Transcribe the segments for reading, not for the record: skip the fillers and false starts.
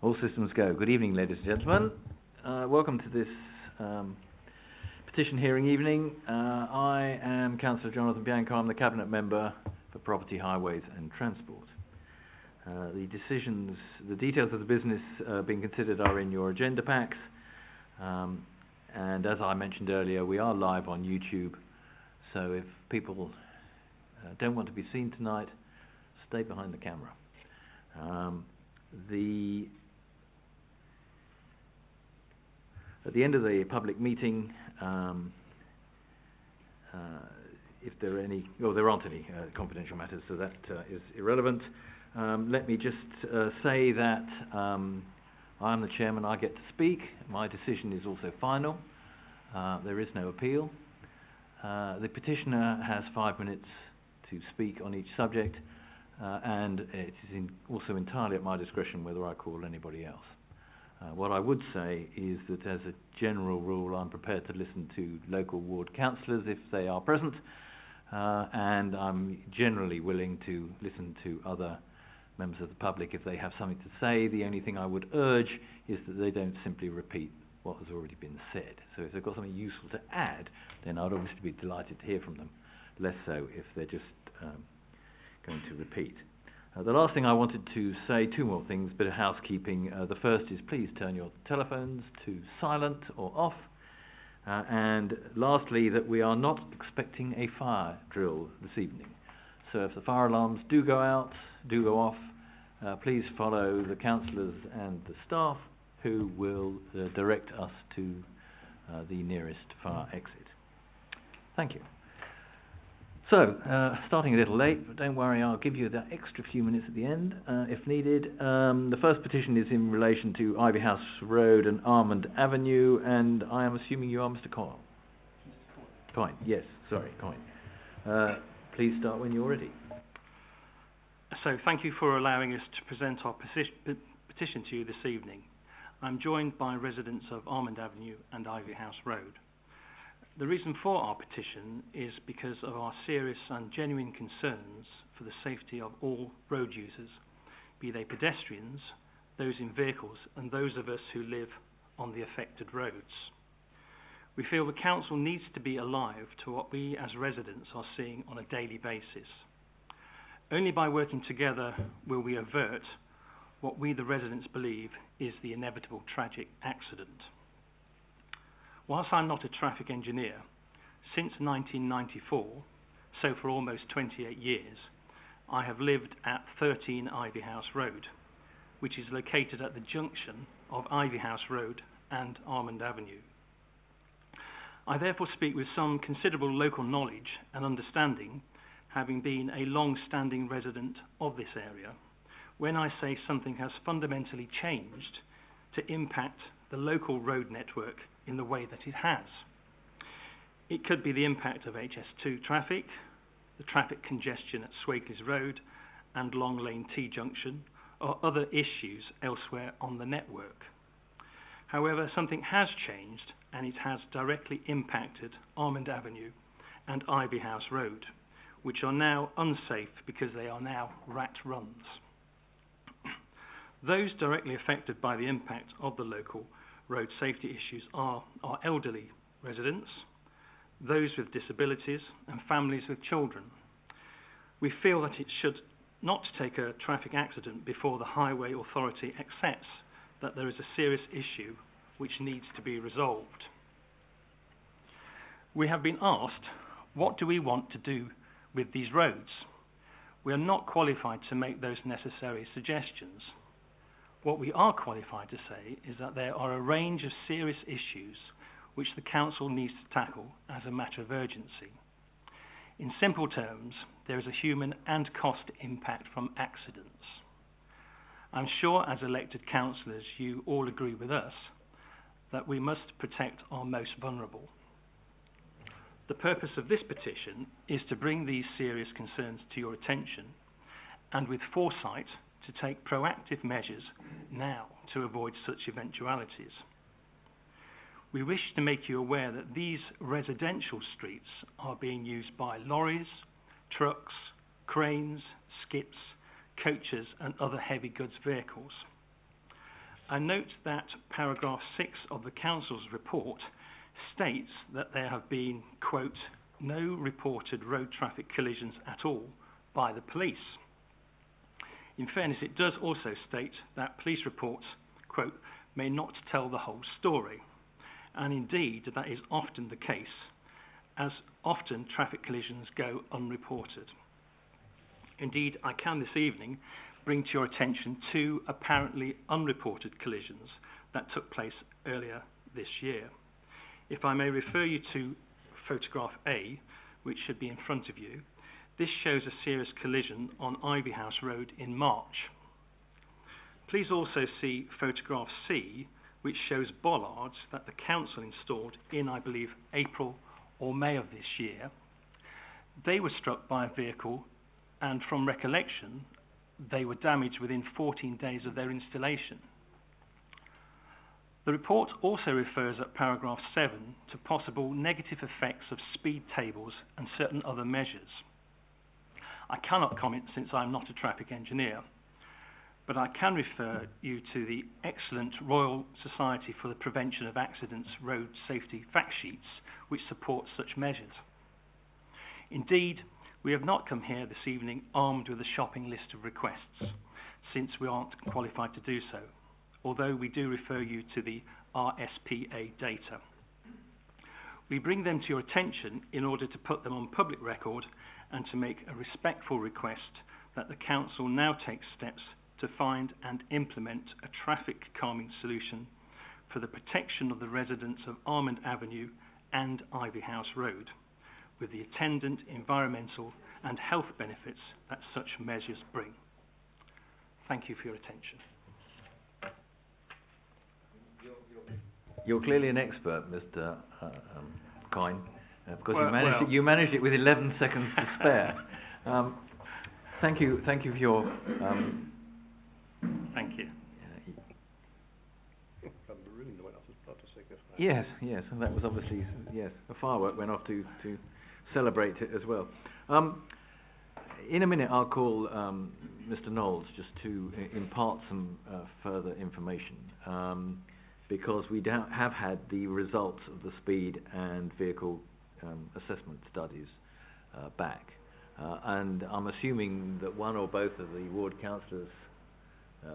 All systems go. Good evening, ladies and gentlemen. Welcome to this petition hearing evening. I am Councillor Jonathan Bianco. I'm the Cabinet Member for Property, Highways and Transport. The details of the business being considered are in your agenda packs. And as I mentioned earlier, we are live on YouTube. So if people don't want to be seen tonight, stay behind the camera. At the end of the public meeting, if there are any, well, there aren't any confidential matters, so that is irrelevant. Let me just say that I'm the chairman. I get to speak. My decision is also final. There is no appeal. The petitioner has 5 minutes to speak on each subject, and it is also entirely at my discretion whether I call anybody else. What I would say is that as a general rule, I'm prepared to listen to local ward councillors if they are present, and I'm generally willing to listen to other members of the public if they have something to say. The only thing I would urge is that they don't simply repeat what has already been said. So if they've got something useful to add, then I'd obviously be delighted to hear from them. Less so if they're just going to repeat. The last thing I wanted to say, two more things, bit of housekeeping. The first is please turn your telephones to silent or off. And lastly, that we are not expecting a fire drill this evening. So if the fire alarms do go off, please follow the councillors and the staff who will direct us to the nearest fire exit. Thank you. So, starting a little late, but don't worry, I'll give you that extra few minutes at the end, if needed. The first petition is in relation to Ivy House Road and Almond Avenue, and I am assuming you are Mr. Coyle. Coyne, yes, sorry, Coyne. Please start when you're ready. So, thank you for allowing us to present our petition to you this evening. I'm joined by residents of Almond Avenue and Ivy House Road. The reason for our petition is because of our serious and genuine concerns for the safety of all road users, be they pedestrians, those in vehicles, and those of us who live on the affected roads. We feel the council needs to be alive to what we as residents are seeing on a daily basis. Only by working together will we avert what we the residents believe is the inevitable tragic accident. Whilst I'm not a traffic engineer, since 1994, so for almost 28 years, I have lived at 13 Ivy House Road, which is located at the junction of Ivy House Road and Almond Avenue. I therefore speak with some considerable local knowledge and understanding, having been a long-standing resident of this area, when I say something has fundamentally changed to impact the local road network in the way that it has. It could be the impact of HS2 traffic, the traffic congestion at Swakeleys Road and Long Lane T Junction, or other issues elsewhere on the network. However, something has changed, and it has directly impacted Almond Avenue and Ivy House Road, which are now unsafe because they are now rat runs. Those directly affected by the impact of the local road safety issues are our elderly residents, those with disabilities, and families with children. We feel that it should not take a traffic accident before the Highway Authority accepts that there is a serious issue which needs to be resolved. We have been asked, what do we want to do with these roads? We are not qualified to make those necessary suggestions. What we are qualified to say is that there are a range of serious issues which the council needs to tackle as a matter of urgency. In simple terms, there is a human and cost impact from accidents. I'm sure as elected councillors you all agree with us that we must protect our most vulnerable. The purpose of this petition is to bring these serious concerns to your attention and with foresight to take proactive measures now to avoid such eventualities. We wish to make you aware that these residential streets are being used by lorries, trucks, cranes, skips, coaches and other heavy goods vehicles. I note that paragraph 6 of the Council's report states that there have been, quote, no reported road traffic collisions at all by the police. In fairness, it does also state that police reports, quote, may not tell the whole story. And indeed, that is often the case, as often traffic collisions go unreported. Indeed, I can this evening bring to your attention 2 apparently unreported collisions that took place earlier this year. If I may refer you to photograph A, which should be in front of you, this shows a serious collision on Ivy House Road in March. Please also see photograph C, which shows bollards that the council installed in, I believe, April or May of this year. They were struck by a vehicle, and from recollection, they were damaged within 14 days of their installation. The report also refers at paragraph 7 to possible negative effects of speed tables and certain other measures. I cannot comment since I am not a traffic engineer, but I can refer you to the excellent Royal Society for the Prevention of Accidents Road Safety fact sheets, which support such measures. Indeed, we have not come here this evening armed with a shopping list of requests, since we aren't qualified to do so, although we do refer you to the RSPA data. We bring them to your attention in order to put them on public record and to make a respectful request that the Council now takes steps to find and implement a traffic calming solution for the protection of the residents of Almond Avenue and Ivy House Road, with the attendant environmental and health benefits that such measures bring. Thank you for your attention. You're clearly an expert, Mr. Coyne, because well, you managed it with 11 seconds to spare. Thank you for your. Thank you. Yes, and that was obviously a firework went off to celebrate it as well. In a minute, I'll call Mr. Knowles just to impart some further information. Because we have had the results of the speed and vehicle assessment studies back. And I'm assuming that one or both of the ward councillors,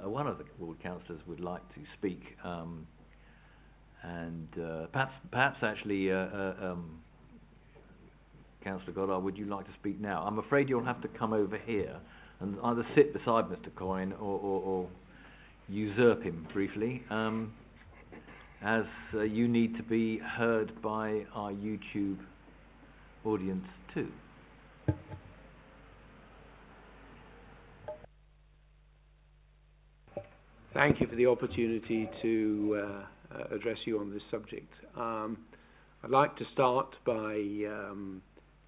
one of the ward councillors would like to speak. Perhaps actually, Councillor Goddard, would you like to speak now? I'm afraid you'll have to come over here and either sit beside Mr. Coyne or usurp him briefly. As you need to be heard by our YouTube audience too. Thank you for the opportunity to address you on this subject. I'd like to start by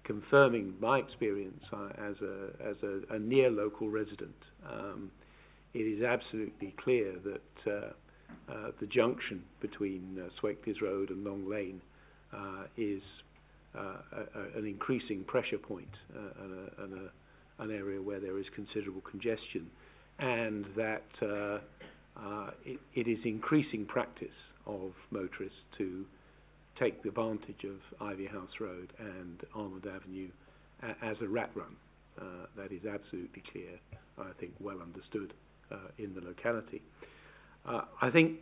confirming my experience as a near local resident. It is absolutely clear that the junction between Swakeleys Road and Long Lane is an increasing pressure point and an area where there is considerable congestion, and that it is increasing practice of motorists to take the advantage of Ivy House Road and Almond Avenue as a rat run. That is absolutely clear, I think well understood in the locality. I think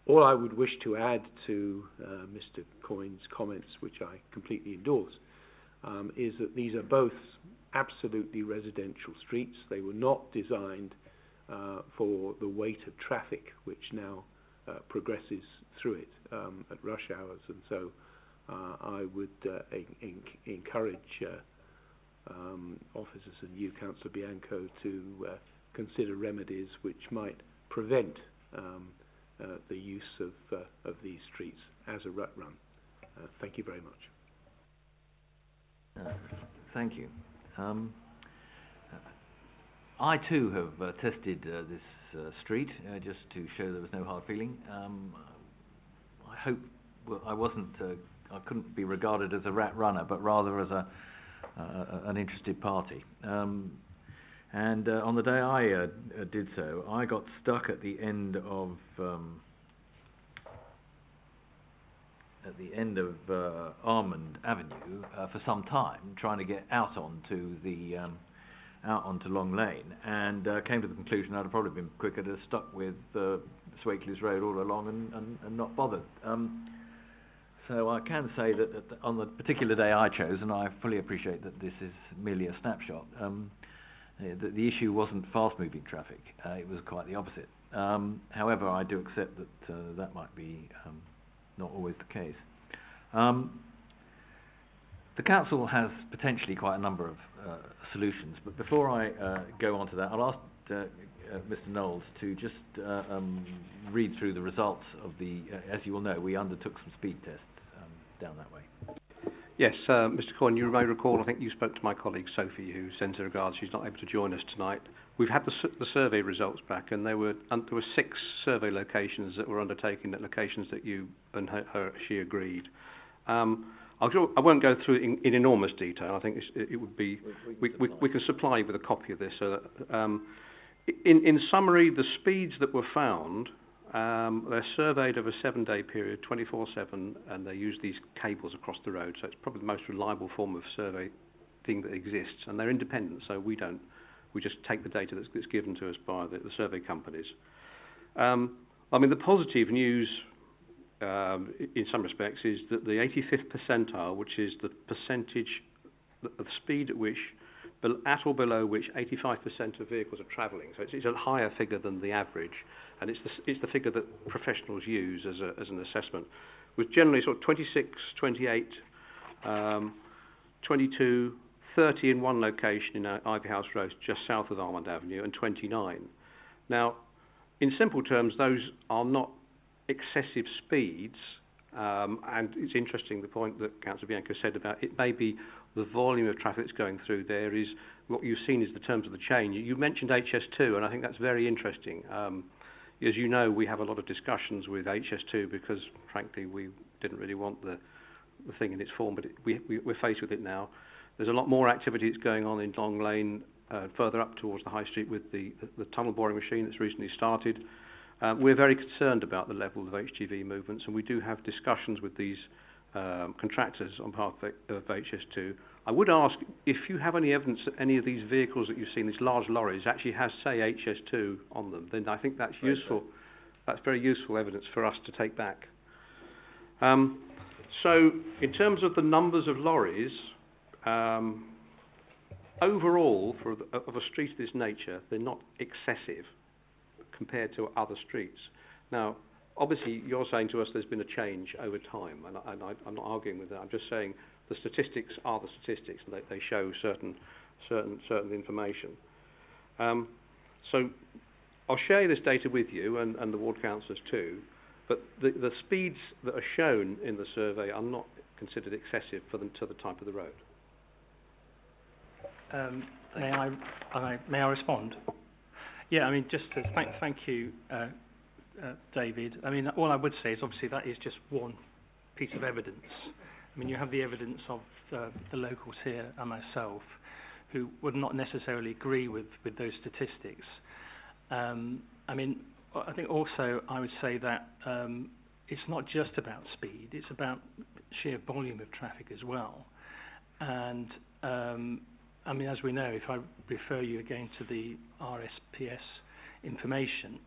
all I would wish to add to Mr. Coyne's comments, which I completely endorse, is that these are both absolutely residential streets. They were not designed for the weight of traffic which now progresses through it at rush hours, and so I would encourage officers and you, Councillor Bianco, to consider remedies which might prevent the use of these streets as a rut run. Thank you very much. Thank you. I too have tested this street just to show there was no hard feeling. I hope I couldn't be regarded as a rat runner, but rather as an interested party. And on the day I did so, I got stuck at the end of Almond Avenue for some time, trying to get out onto Long Lane, and came to the conclusion I'd have probably been quicker to have stuck with Swakeleys Road all along and not bothered. So I can say that on the particular day I chose, and I fully appreciate that this is merely a snapshot, the issue wasn't fast-moving traffic. It was quite the opposite. However, I do accept that that might be not always the case. The council has potentially quite a number of solutions, but before I go on to that, I'll ask Mr. Knowles to just read through the results of the, as you will know, we undertook some speed tests down that way. Yes, Mr. Coyne, you may recall, I think you spoke to my colleague Sophie, who sends her regards. She's not able to join us tonight. We've had the survey results back, and there were 6 survey locations that were undertaken at locations that you and she agreed. I won't go through it in enormous detail. I think it would be we can supply you with a copy of this. So that, in summary, the speeds that were found, they're surveyed over a 7-day period, 24/7, and they use these cables across the road. So it's probably the most reliable form of survey thing that exists, and they're independent. So we just take the data that's given to us by the survey companies. I mean, the positive news in some respects is that the 85th percentile, which is the percentage of speed at which, at or below which 85% of vehicles are travelling, so it's a higher figure than the average, and it's the figure that professionals use as an assessment, was generally sort of 26, 28, 22, 30 in one location in Ivy House Road, just south of Almond Avenue, and 29. Now, in simple terms, those are not excessive speeds, and it's interesting the point that Councillor Bianco said about it may be the volume of traffic that's going through there is what you've seen is the terms of the change. You mentioned HS2, and I think that's very interesting. As you know, we have a lot of discussions with HS2 because, frankly, we didn't really want the thing in its form, but we're faced with it now. There's a lot more activity that's going on in Long Lane, further up towards the High Street with the tunnel boring machine that's recently started. We're very concerned about the level of HGV movements, and we do have discussions with these contractors on behalf of HS2. I would ask if you have any evidence that any of these vehicles that you've seen, these large lorries, actually has, say, HS2 on them, then I think that's useful. That's very useful evidence for us to take back. So, in terms of the numbers of lorries, overall, of a street of this nature, they're not excessive compared to other streets. Now, obviously, you're saying to us there's been a change over time, and I'm not arguing with that. I'm just saying the statistics are the statistics, and they show certain information. So I'll share this data with you and the ward councillors too, but the speeds that are shown in the survey are not considered excessive to the type of the road. May I respond? Yeah, I mean, just to thank you, David. I mean, all I would say is obviously that is just one piece of evidence. I mean, you have the evidence of the locals here and myself who would not necessarily agree with those statistics. I mean, I think also I would say that it's not just about speed, it's about sheer volume of traffic as well. And I mean, as we know, if I refer you again to the RSPS information,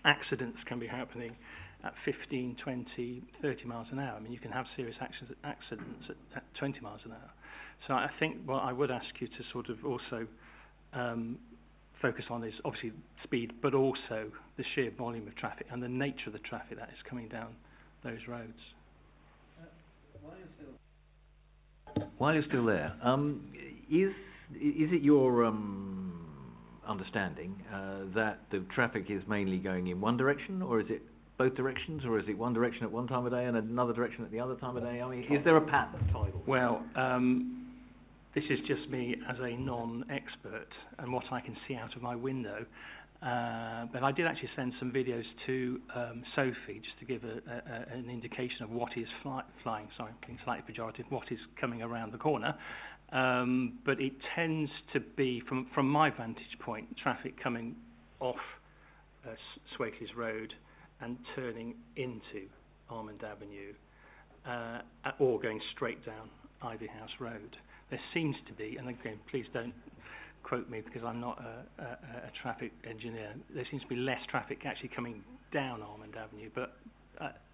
accidents can be happening at 15, 20, 30 miles an hour. I mean, you can have serious accidents at 20 miles an hour. So I think what I would ask you to sort of also focus on is obviously speed, but also the sheer volume of traffic and the nature of the traffic that is coming down those roads. While you're still there, is it your understanding that the traffic is mainly going in one direction, or is it both directions, or is it one direction at one time of day and another direction at the other time of day? I mean, is there a pattern? Well, this is just me as a non-expert and what I can see out of my window. But I did actually send some videos to Sophie, just to give an indication of what is flying, sorry, being slightly pejorative, what is coming around the corner. But it tends to be, from my vantage point, traffic coming off Swakeleys Road and turning into Almond Avenue, or going straight down Ivy House Road. There seems to be, and again, please don't quote me because I'm not a traffic engineer, there seems to be less traffic actually coming down Almond Avenue, but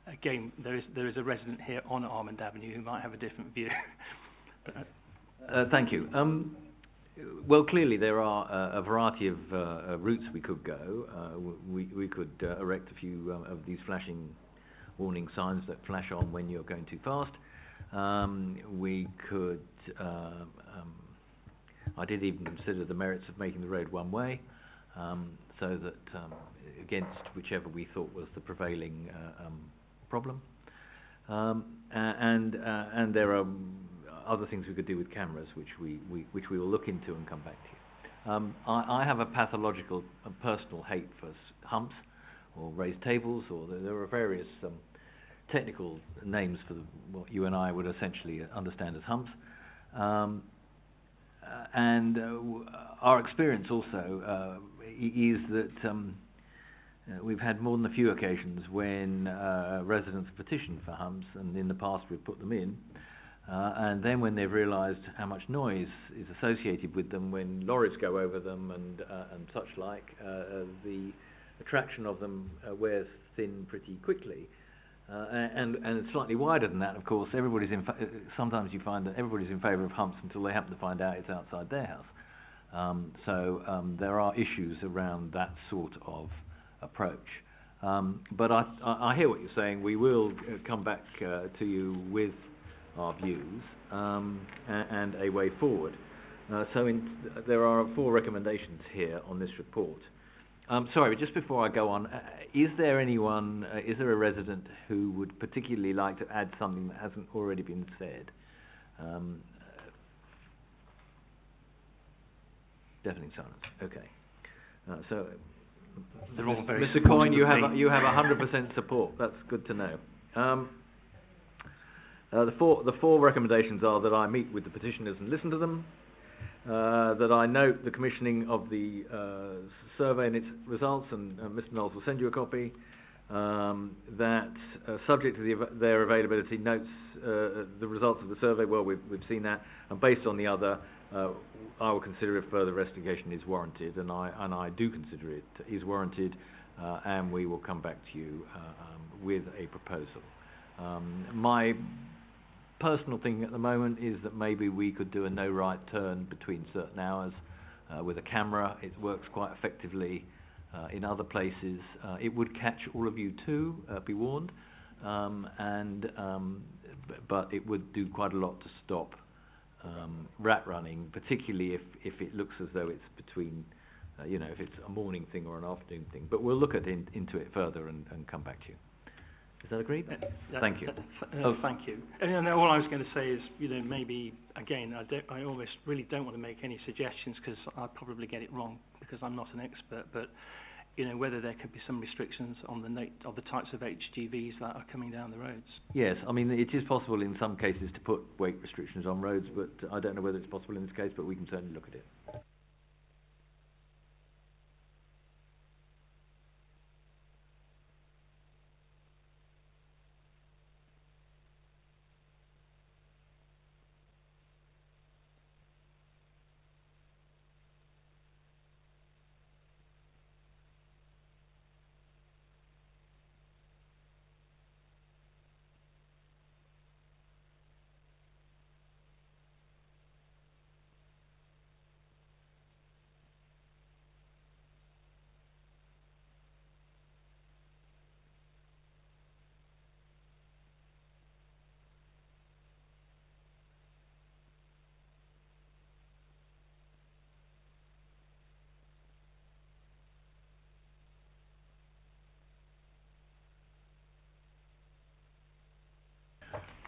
again, there is a resident here on Almond Avenue who might have a different view. Thank you. Well, clearly there are a variety of routes we could go. We could erect a few of these flashing warning signs that flash on when you're going too fast. We could, I did even consider the merits of making the road one way, so that against whichever we thought was the prevailing problem. And there are other things we could do with cameras, which we will look into and come back to you. I have a pathological and personal hate for humps or raised tables, or there are various technical names for what you and I would essentially understand as humps. And our experience also is that we've had more than a few occasions when residents have petitioned for humps, and in the past we've put them in. And then when they've realised how much noise is associated with them when lorries go over them and such like, the attraction of them wears thin pretty quickly. And it's slightly wider than that, of course. Sometimes you find that everybody's in favour of humps until they happen to find out it's outside their house. So there are issues around that sort of approach. But I hear what you're saying. We will come back to you with our views and a way forward. There are 4 recommendations here on this report. Sorry, just before I go on, is there a resident who would particularly like to add something that hasn't already been said? Deafening silence. Okay. So, they're all very Mr. Coyne, you have 100% support. That's good to know. The 4 recommendations are that I meet with the petitioners and listen to them, that I note the commissioning of the survey and its results, and Mr. Knowles will send you a copy, that subject to their availability, notes the results of the survey. Well, we've seen that, and based on the other, I will consider if further investigation is warranted, and I do consider it is warranted, and we will come back to you with a proposal. My personal thinking at the moment is that maybe we could do a no right turn between certain hours with a camera. It works quite effectively in other places. It would catch all of you too, be warned, but it would do quite a lot to stop rat running, particularly if it looks as though it's between, if it's a morning thing or an afternoon thing. But we'll look into it further and come back to you. Is that agreed? Thank you. Thank you. And all I was going to say is, maybe, again, I almost really don't want to make any suggestions because I'll probably get it wrong because I'm not an expert, but, whether there could be some restrictions on the types of HGVs that are coming down the roads. Yes, I mean, it is possible in some cases to put weight restrictions on roads, but I don't know whether it's possible in this case, but we can certainly look at it.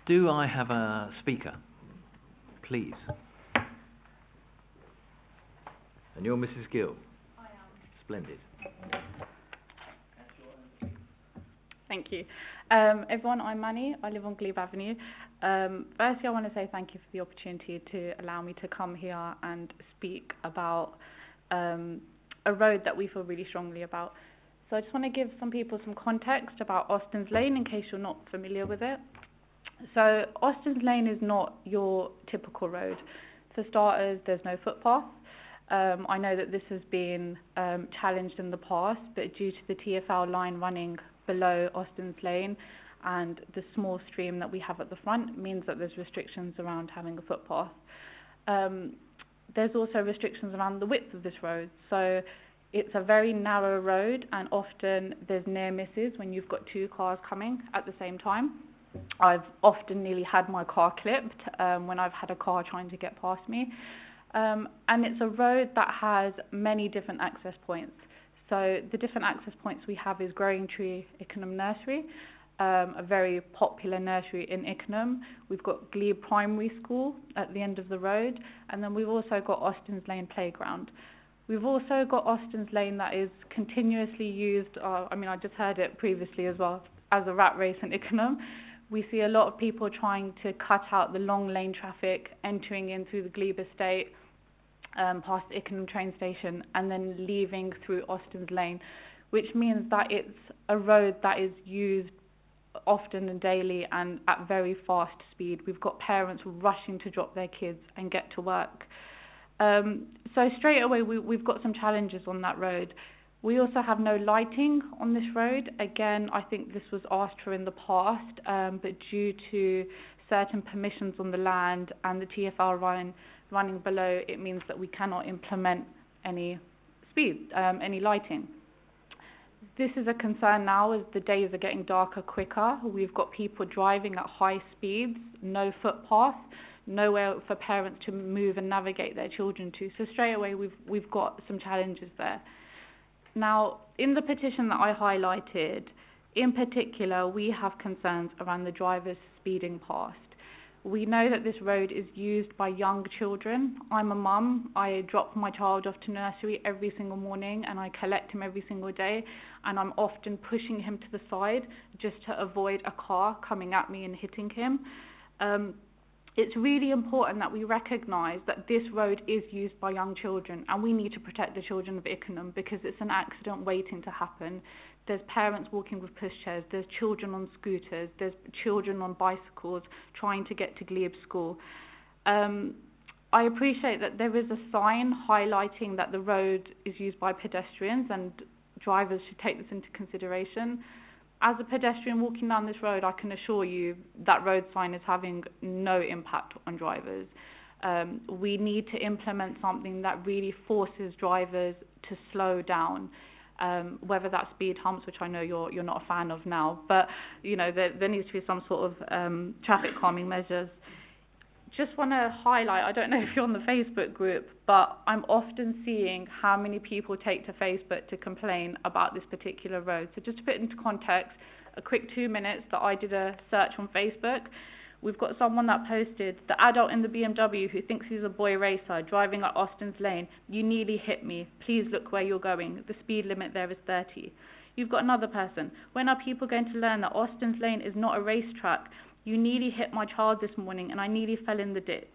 Do I have a speaker, please? And you're Mrs. Gill? I am. Splendid. Thank you. Everyone, I'm Manny. I live on Glebe Avenue. Firstly, I want to say thank you for the opportunity to allow me to come here and speak about a road that we feel really strongly about. So I just want to give some people some context about Austin's Lane in case you're not familiar with it. So Austin's Lane is not your typical road. For starters, there's no footpath. I know that this has been challenged in the past, but due to the TfL line running below Austin's Lane and the small stream that we have at the front means that there's restrictions around having a footpath. There's also restrictions around the width of this road. So it's a very narrow road and often there's near misses when you've got two cars coming at the same time. I've often nearly had my car clipped when I've had a car trying to get past me. And it's a road that has many different access points. So the different access points we have is Growing Tree Ickenham Nursery, a very popular nursery in Ickenham. We've got Glebe Primary School at the end of the road, and then we've also got Austin's Lane Playground. We've also got Austin's Lane that is continuously used, I just heard it previously as well, as a rat race in Ickenham. We see a lot of people trying to cut out the long lane traffic, entering in through the Glebe estate, past Ickenham train station, and then leaving through Austin's Lane, which means that it's a road that is used often and daily and at very fast speed. We've got parents rushing to drop their kids and get to work. So straight away we've got some challenges on that road. We also have no lighting on this road. Again, I think this was asked for in the past, but due to certain permissions on the land and the TfL running below, it means that we cannot implement any any lighting. This is a concern now as the days are getting darker quicker. We've got people driving at high speeds, no footpath, nowhere for parents to move and navigate their children to. So straight away we've got some challenges there. Now, in the petition that I highlighted, in particular, we have concerns around the drivers speeding past. We know that this road is used by young children. I'm a mum. I drop my child off to nursery every single morning and I collect him every single day, and I'm often pushing him to the side just to avoid a car coming at me and hitting him. It's really important that we recognise that this road is used by young children and we need to protect the children of Ickenham because it's an accident waiting to happen. There's parents walking with pushchairs, there's children on scooters, there's children on bicycles trying to get to Glebe School. I appreciate that there is a sign highlighting that the road is used by pedestrians and drivers should take this into consideration. As a pedestrian walking down this road, I can assure you that road sign is having no impact on drivers. We need to implement something that really forces drivers to slow down, whether that's speed humps, which I know you're not a fan of now, but there needs to be some sort of traffic calming measures. Just want to highlight, I don't know if you're on the Facebook group, but I'm often seeing how many people take to Facebook to complain about this particular road. So just to put it into context, a quick 2 minutes that I did a search on Facebook. We've got someone that posted, the adult in the BMW who thinks he's a boy racer driving at Austin's Lane, you nearly hit me, please look where you're going, the speed limit there is 30. You've got another person, when are people going to learn that Austin's Lane is not a racetrack? You nearly hit my child this morning and I nearly fell in the ditch.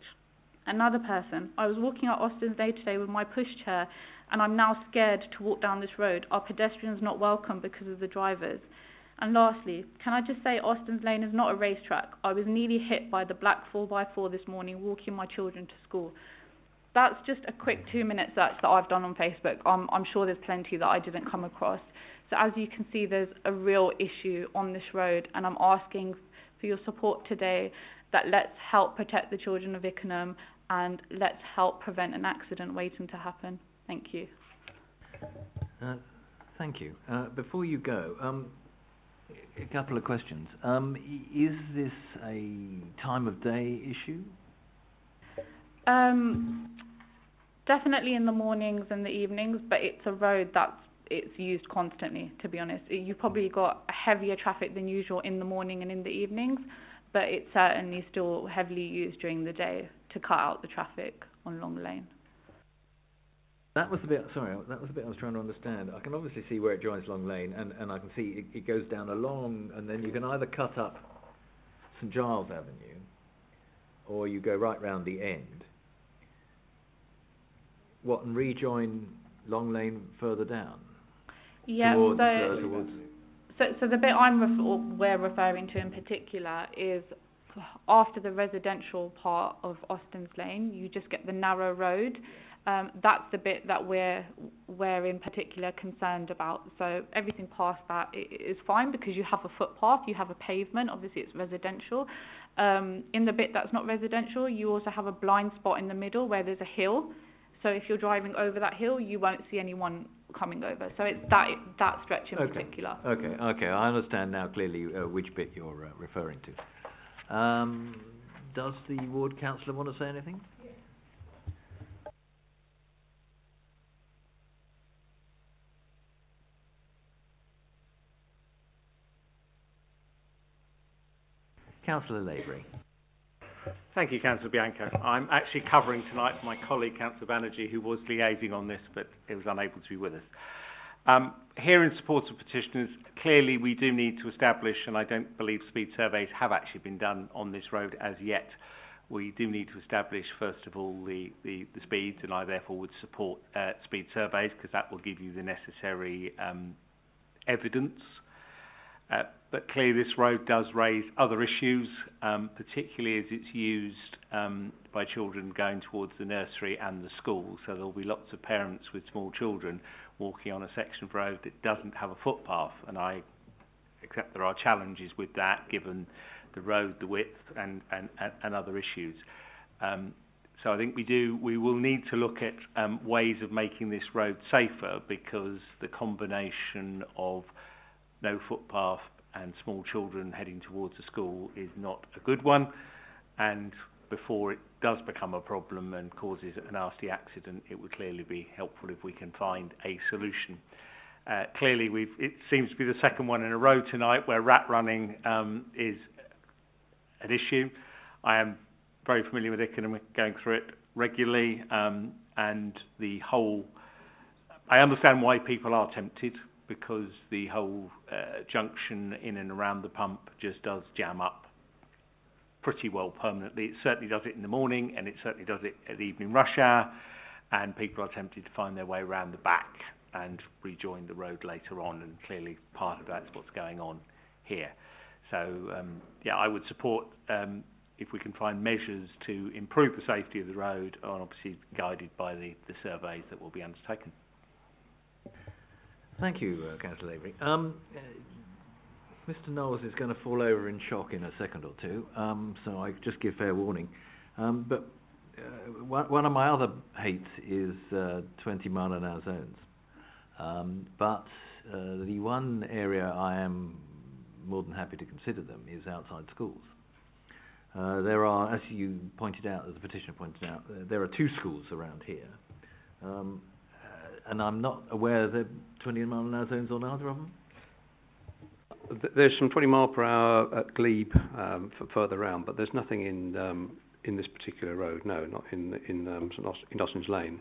Another person, I was walking at Austin's Lane today with my pushchair and I'm now scared to walk down this road. Are pedestrians not welcome because of the drivers? And lastly, can I just say Austin's Lane is not a racetrack. I was nearly hit by the black 4x4 this morning walking my children to school. That's just a quick 2 minute search that I've done on Facebook. I'm sure there's plenty that I didn't come across. So as you can see, there's a real issue on this road and I'm asking for your support today that let's help protect the children of Ickenham and let's help prevent an accident waiting to happen. Thank you. Thank you. Before you go, a couple of questions. Is this a time of day issue? Definitely in the mornings and the evenings, but it's a road it's used constantly, to be honest. You've probably got heavier traffic than usual in the morning and in the evenings, but it's certainly still heavily used during the day to cut out the traffic on Long Lane. That was the bit, sorry, that was the bit I was trying to understand. I can obviously see where it joins Long Lane, and I can see it goes down along, and then you can either cut up St Giles Avenue, or you go right round the end. What, and rejoin Long Lane further down? Yeah, towards, so the bit we're referring to in particular is after the residential part of Austin's Lane, you just get the narrow road. That's the bit that we're in particular concerned about. So everything past that is fine because you have a footpath, you have a pavement, obviously it's residential. In the bit that's not residential, you also have a blind spot in the middle where there's a hill. So if you're driving over that hill, you won't see anyone coming over. So it's that stretch in particular. Okay, I understand now clearly which bit you're referring to. Does the ward councillor want to say anything? Councillor Lavery. Thank you, Councillor Bianco. I'm actually covering tonight for my colleague, Councillor Banerjee, who was liaising on this, but he was unable to be with us. Here in support of petitioners, clearly we do need to establish, and I don't believe speed surveys have actually been done on this road as yet. We do need to establish, first of all, the speeds, and I therefore would support speed surveys, because that will give you the necessary evidence. But clearly this road does raise other issues, particularly as it's used by children going towards the nursery and the school. So there will be lots of parents with small children walking on a section of road that doesn't have a footpath. And I accept there are challenges with that, given the road, the width, and other issues. So I think we will need to look at ways of making this road safer, because the combination of no footpath and small children heading towards the school is not a good one, and before it does become a problem and causes a nasty accident, it would clearly be helpful if we can find a solution. Clearly it seems to be the second one in a row tonight where rat running is an issue. I am very familiar with it and I'm going through it regularly, and the whole, I understand why people are tempted, because the whole junction in and around the pump just does jam up pretty well permanently. It certainly does it in the morning, and it certainly does it at the evening rush hour, and people are tempted to find their way around the back and rejoin the road later on, and clearly part of that's what's going on here. So yeah, I would support if we can find measures to improve the safety of the road, and obviously guided by the surveys that will be undertaken. Thank you, Councillor Lavery. Mr Knowles is going to fall over in shock in a second or two, so I just give fair warning. But one of my other hates is 20-mile-an-hour zones. But the one area I am more than happy to consider them is outside schools. There are, as you pointed out, as the petitioner pointed out, there are 2 schools around here. And I'm not aware that 20-mile-an-hour zones on either of them. There's some 20 mile per hour at Glebe further around, but there's nothing in this particular road. No, not in Austin's Lane.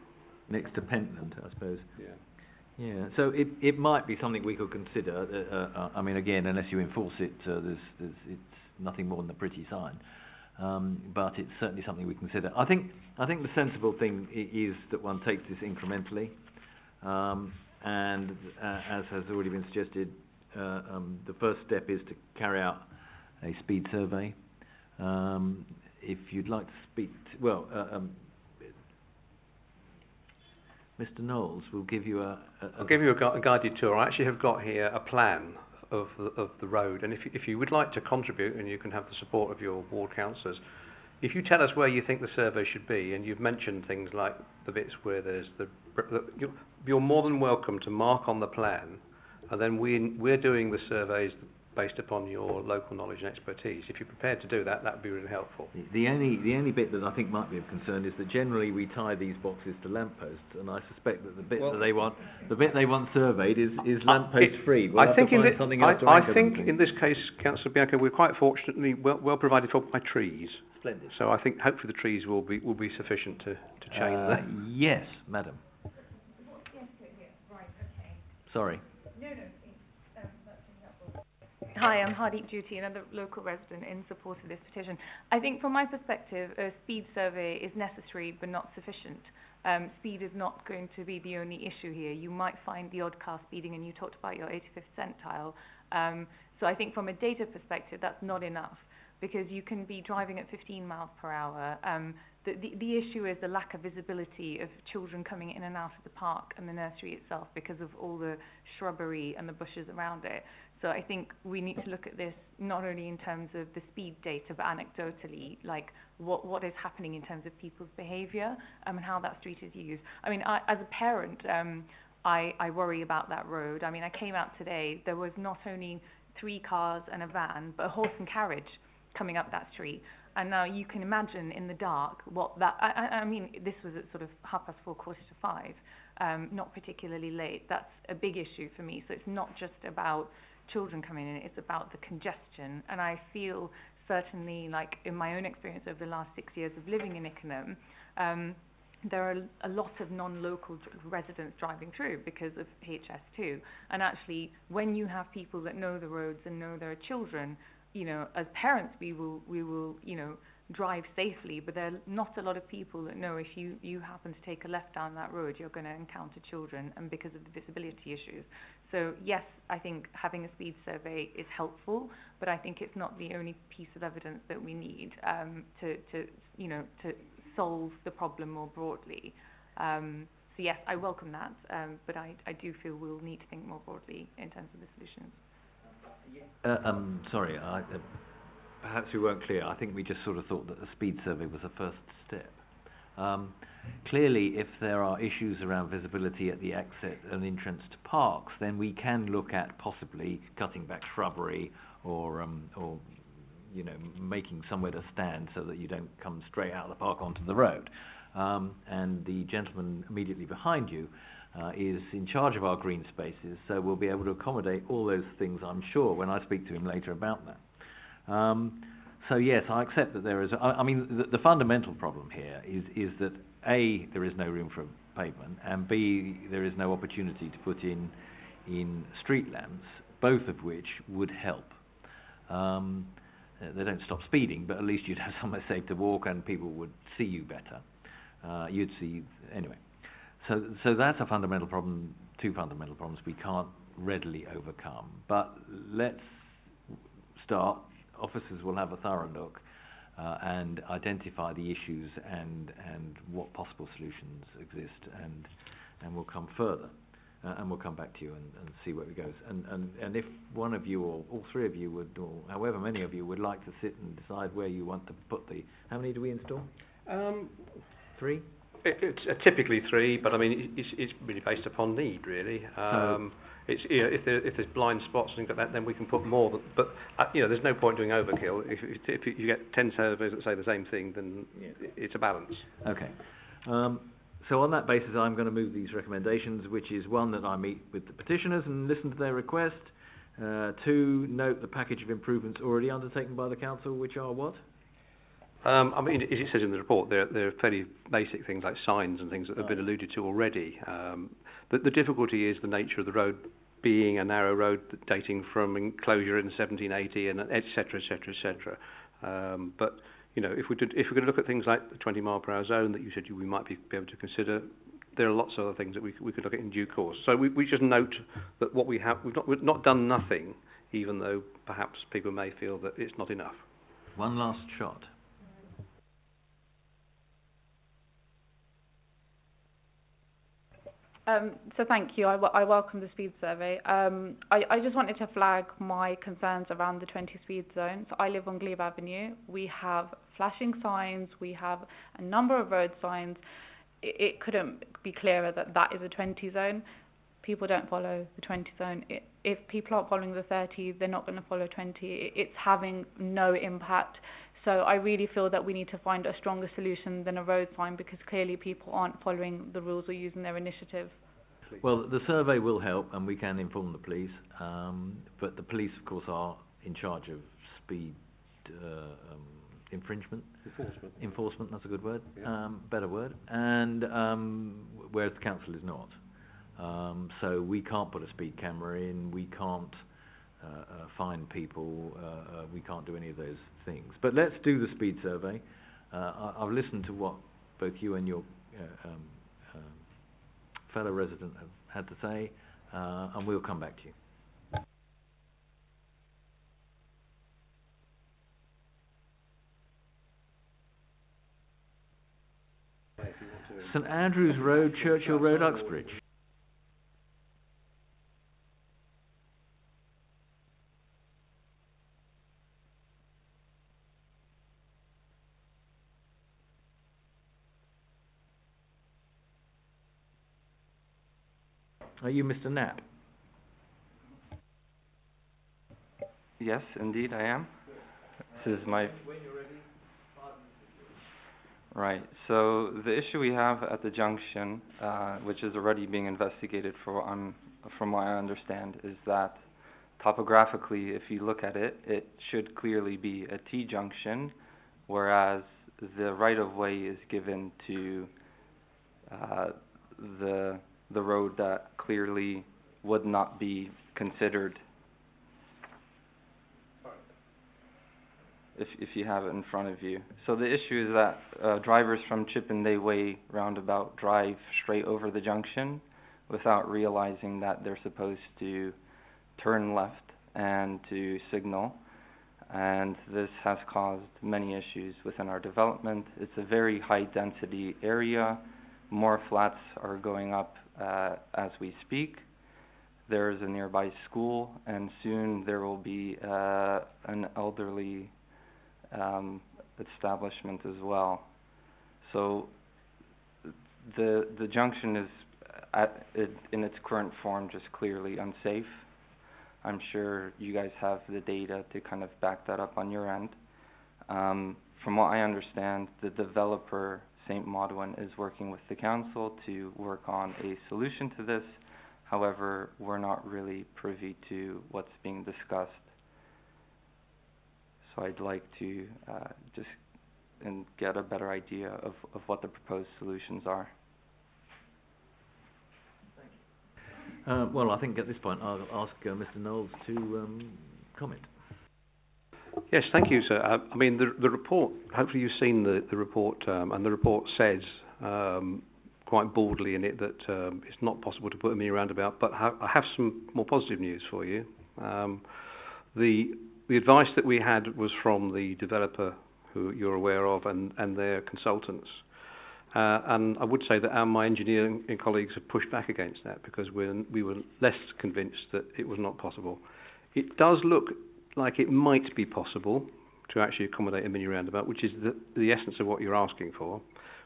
Next to Pentland, I suppose. Yeah. Yeah. So it might be something we could consider. I mean, again, unless you enforce it, it's nothing more than a pretty sign. But it's certainly something we consider. I think the sensible thing is that one takes this incrementally. And as has already been suggested, the first step is to carry out a speed survey. If you'd like to speak to, Mr Knowles will give you I'll give you a guided tour. I actually have got here a plan of the road, and if you would like to contribute, and you can have the support of your ward councillors, if you tell us where you think the survey should be, and you've mentioned things like the bits where there's you're more than welcome to mark on the plan, and then we're doing the surveys based upon your local knowledge and expertise. If you're prepared to do that, that would be really helpful. The only bit that I think might be of concern is that generally we tie these boxes to lampposts, and I suspect that the bit they want surveyed is lamppost free. We'll I think in this case, Councillor Bianco, we're quite fortunately well provided for by trees. Splendid. So I think hopefully the trees will be sufficient to change that. Yes, madam. Sorry. Hi, I'm Hardeep Juti, another local resident in support of this petition. I think from my perspective, a speed survey is necessary but not sufficient. Speed is not going to be the only issue here. You might find the odd car speeding, and you talked about your 85th centile. So I think from a data perspective, that's not enough, because you can be driving at 15 miles per hour. The issue is the lack of visibility of children coming in and out of the park and the nursery itself because of all the shrubbery and the bushes around it. So I think we need to look at this not only in terms of the speed data, but anecdotally, like what is happening in terms of people's behaviour and how that street is used. I mean, as a parent, I worry about that road. I mean, I came out today, there was not only 3 cars and a van, but a horse and carriage coming up that street. And now you can imagine in the dark what that... I mean, this was at sort of 4:30, 4:45, not particularly late. That's a big issue for me. So it's not just about children coming in, it's about the congestion. And I feel certainly, like in my own experience over the last 6 years of living in Ickenham, there are a lot of non-local residents driving through because of HS2. And actually, when you have people that know the roads and know there are children, you know, as parents, we will, you know, drive safely, but there are not a lot of people that know if you happen to take a left down that road, you're going to encounter children, and because of the visibility issues. So yes, I think having a speed survey is helpful, but I think it's not the only piece of evidence that we need to solve the problem more broadly. So yes, I welcome that, but I do feel we'll need to think more broadly in terms of the solutions. Sorry, perhaps we weren't clear. I think we just sort of thought that the speed survey was a first step. Clearly, if there are issues around visibility at the exit and entrance to parks, then we can look at possibly cutting back shrubbery or you know, making somewhere to stand so that you don't come straight out of the park onto the road. And the gentleman immediately behind you is in charge of our green spaces, so we'll be able to accommodate all those things, I'm sure, when I speak to him later about that. So yes, I accept that there is... I mean, the fundamental problem here is that A, there is no room for a pavement, and B, there is no opportunity to put in street lamps, both of which would help. They don't stop speeding, but at least you'd have somewhere safe to walk and people would see you better. You'd see... Anyway. So that's a fundamental problem, 2 fundamental problems we can't readily overcome. But let's start. Officers will have a thorough look and identify the issues and what possible solutions exist, and we'll come further. And we'll come back to you and see where it goes. And if one of you or all 3 of you would, or however many of you would like to sit and decide where you want to put the... How many do we install? 3? It's typically 3, but I mean it's really based upon need, really. It's, you know, if there's blind spots and things like that, then we can put more. But you know, there's no point doing overkill. If you get 10 surveys that say the same thing, then it's a balance. Okay. So on that basis, I'm going to move these recommendations, which is 1, that I meet with the petitioners and listen to their request. 2, note the package of improvements already undertaken by the council, which are what? I mean, as it says in the report, there are fairly basic things like signs and things that have been alluded to already. The difficulty is the nature of the road being a narrow road dating from enclosure in 1780 and et cetera, et cetera, et cetera. But you know, if we're going to look at things like the 20-mile-per-hour zone that you said we might be able to consider, there are lots of other things that we could look at in due course. So we just note that what we have, we've not done nothing, even though perhaps people may feel that it's not enough. One last shot. So thank you. I welcome the speed survey. I just wanted to flag my concerns around the 20 speed zone. So I live on Glebe Avenue. We have flashing signs. We have a number of road signs. It couldn't be clearer that that is a 20 zone. People don't follow the 20 zone. If people aren't following the 30, they're not going to follow 20. It's having no impact. So I really feel that we need to find a stronger solution than a road sign, because clearly people aren't following the rules or using their initiative. Well, the survey will help, and we can inform the police. But the police, of course, are in charge of speed infringement. Enforcement, that's a good word. Yeah. Better word. And whereas the council is not. So we can't put a speed camera in, we can't fine people, we can't do any of those things. But let's do the speed survey. I've listened to what both you and your fellow resident have had to say, and we'll come back to you. St Andrews Road, Churchill Road, Uxbridge. Are you Mr. Knapp? Yes, indeed, I am. This is my... Right, so the issue we have at the junction, which is already being investigated from what I understand, is that topographically, if you look at it, it should clearly be a T-junction, whereas the right-of-way is given to the road that clearly would not be considered, if you have it in front of you. So the issue is that drivers from Chippendale Way roundabout drive straight over the junction without realizing that they're supposed to turn left and to signal, and this has caused many issues within our development. It's a very high density area. More flats are going up as we speak. There is a nearby school, and soon there will be an elderly establishment as well. So the junction is in its current form just clearly unsafe. I'm sure you guys have the data to kind of back that up on your end. From what I understand, the developer, St. Maudwin, is working with the council to work on a solution to this. However, we're not really privy to what's being discussed. So I'd like to just get a better idea of what the proposed solutions are. Well, I think at this point I'll ask Mr. Knowles to comment. Yes, thank you, sir. I mean, the report, hopefully you've seen the report, and the report says quite boldly in it that it's not possible to put a mini roundabout, but I have some more positive news for you. The advice that we had was from the developer, who you're aware of, and their consultants. And I would say that my engineering colleagues have pushed back against that because we were less convinced that it was not possible. It does look like it might be possible to actually accommodate a mini roundabout, which is the essence of what you're asking for,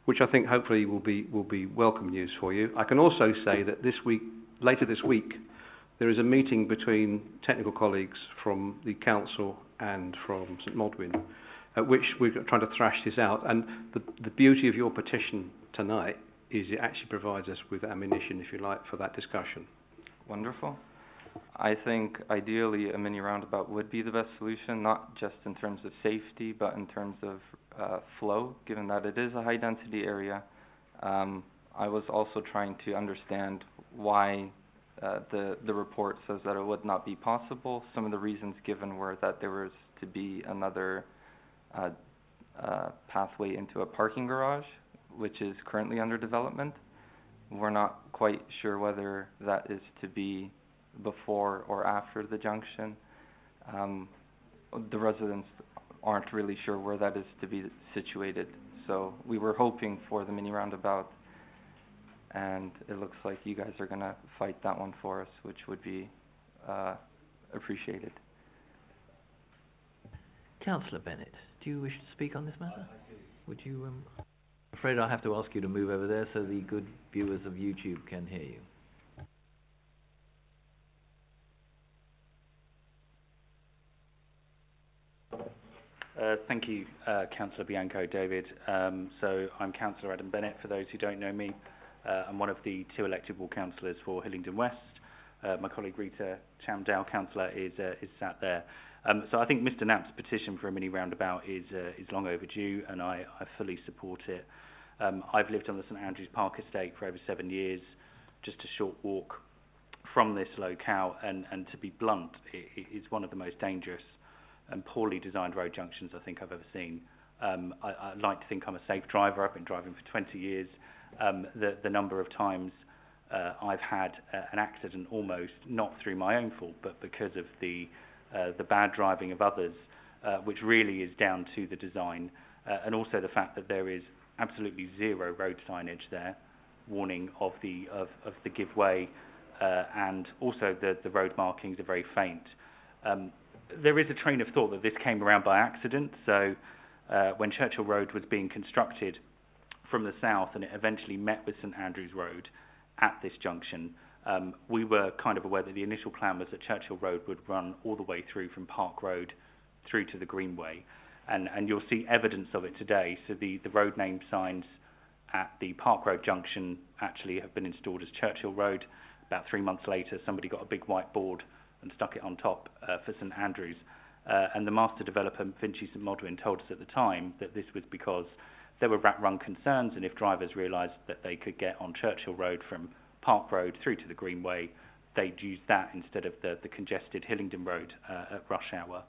which I think hopefully will be welcome news for you. I can also say that later this week, there is a meeting between technical colleagues from the council and from St Maudwin, at which we're trying to thrash this out. And the beauty of your petition tonight is it actually provides us with ammunition, if you like, for that discussion. Wonderful. I think ideally a mini roundabout would be the best solution, not just in terms of safety, but in terms of flow, given that it is a high density area. I was also trying to understand why the report says that it would not be possible. Some of the reasons given were that there was to be another pathway into a parking garage, which is currently under development. We're not quite sure whether that is to be before or after the junction. The residents aren't really sure where that is to be situated. So we were hoping for the mini roundabout, and it looks like you guys are going to fight that one for us, which would be appreciated. Councillor Bennett, do you wish to speak on this matter? Would you... I'm afraid I have to ask you to move over there so the good viewers of YouTube can hear you. Thank you, Councillor Bianco, David. So I'm Councillor Adam Bennett, for those who don't know me. I'm one of the 2 electable councillors for Hillingdon West. My colleague Rita Chamdale, councillor, is sat there. So I think Mr Knapp's petition for a mini roundabout is long overdue, and I fully support it. I've lived on the St Andrews Park estate for over 7 years. just a short walk from this locale, and to be blunt, it's one of the most dangerous and poorly designed road junctions I think I've ever seen. I like to think I'm a safe driver. I've been driving for 20 years. The number of times I've had an accident, almost not through my own fault, but because of the bad driving of others, which really is down to the design, and also the fact that there is absolutely zero road signage there, warning of the give way, and also the road markings are very faint. There is a train of thought that this came around by accident. So when Churchill Road was being constructed from the south and it eventually met with St Andrews Road at this junction, we were kind of aware that the initial plan was that Churchill Road would run all the way through from Park Road through to the Greenway. And you'll see evidence of it today. So the road name signs at the Park Road junction actually have been installed as Churchill Road. About 3 months later, somebody got a big white board and stuck it on top for St Andrews. And the master developer, Vinci St Modwin, told us at the time that this was because there were rat-run concerns, and if drivers realised that they could get on Churchill Road from Park Road through to the Greenway, they'd use that instead of the congested Hillingdon Road at rush hour.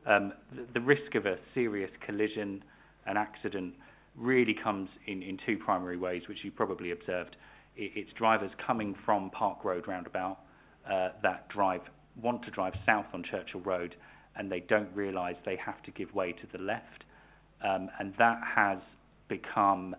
The risk of a serious collision, an accident, really comes in two primary ways, which you probably observed. It's drivers coming from Park Road roundabout that want to drive south on Churchill Road, and they don't realise they have to give way to the left. And that has become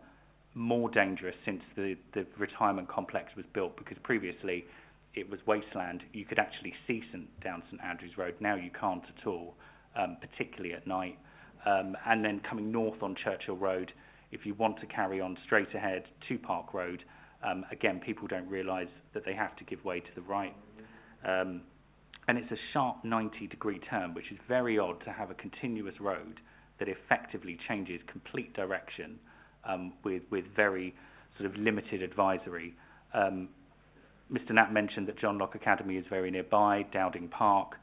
more dangerous since the retirement complex was built, because previously it was wasteland. You could actually see down St Andrews Road. Now you can't at all, particularly at night. And then coming north on Churchill Road, if you want to carry on straight ahead to Park Road, again, people don't realise that they have to give way to the right. And it's a sharp 90-degree turn, which is very odd to have a continuous road that effectively changes complete direction with very sort of limited advisory. Mr. Knapp mentioned that John Locke Academy is very nearby, Dowding Park.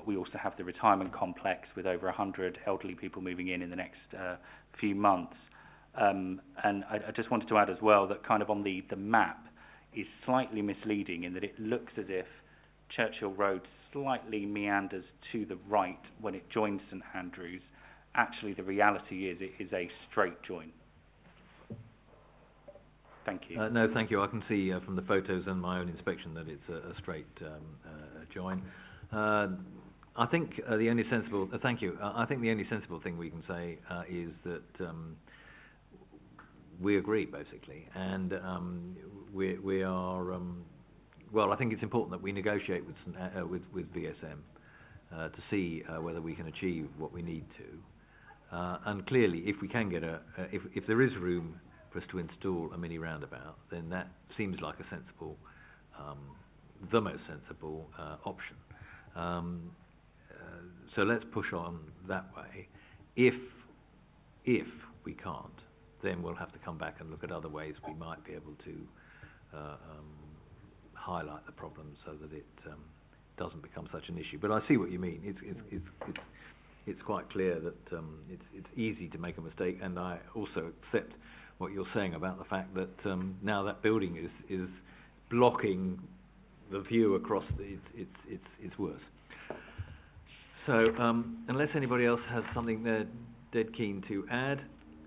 We also have the retirement complex with over 100 elderly people moving in the next few months. And I just wanted to add as well that kind of on the map is slightly misleading in that it looks as if Churchill Road slightly meanders to the right when it joins St Andrews. Actually, the reality is it is a straight join. Thank you. No, thank you. I can see from the photos and my own inspection that it's a straight join. I think the only sensible. Thank you. I think the only sensible thing we can say is that we agree, basically, and we are. Well, I think it's important that we negotiate with VSM to see whether we can achieve what we need to. And clearly, if we can get if there is room for us to install a mini roundabout, then that seems like a sensible, the most sensible option. So let's push on that way. If we can't, then we'll have to come back and look at other ways we might be able to highlight the problem so that it doesn't become such an issue. But I see what you mean. It's quite clear that it's easy to make a mistake, and I also accept what you're saying about the fact that now that building is blocking the view across. It's worse. So unless anybody else has something they're dead keen to add,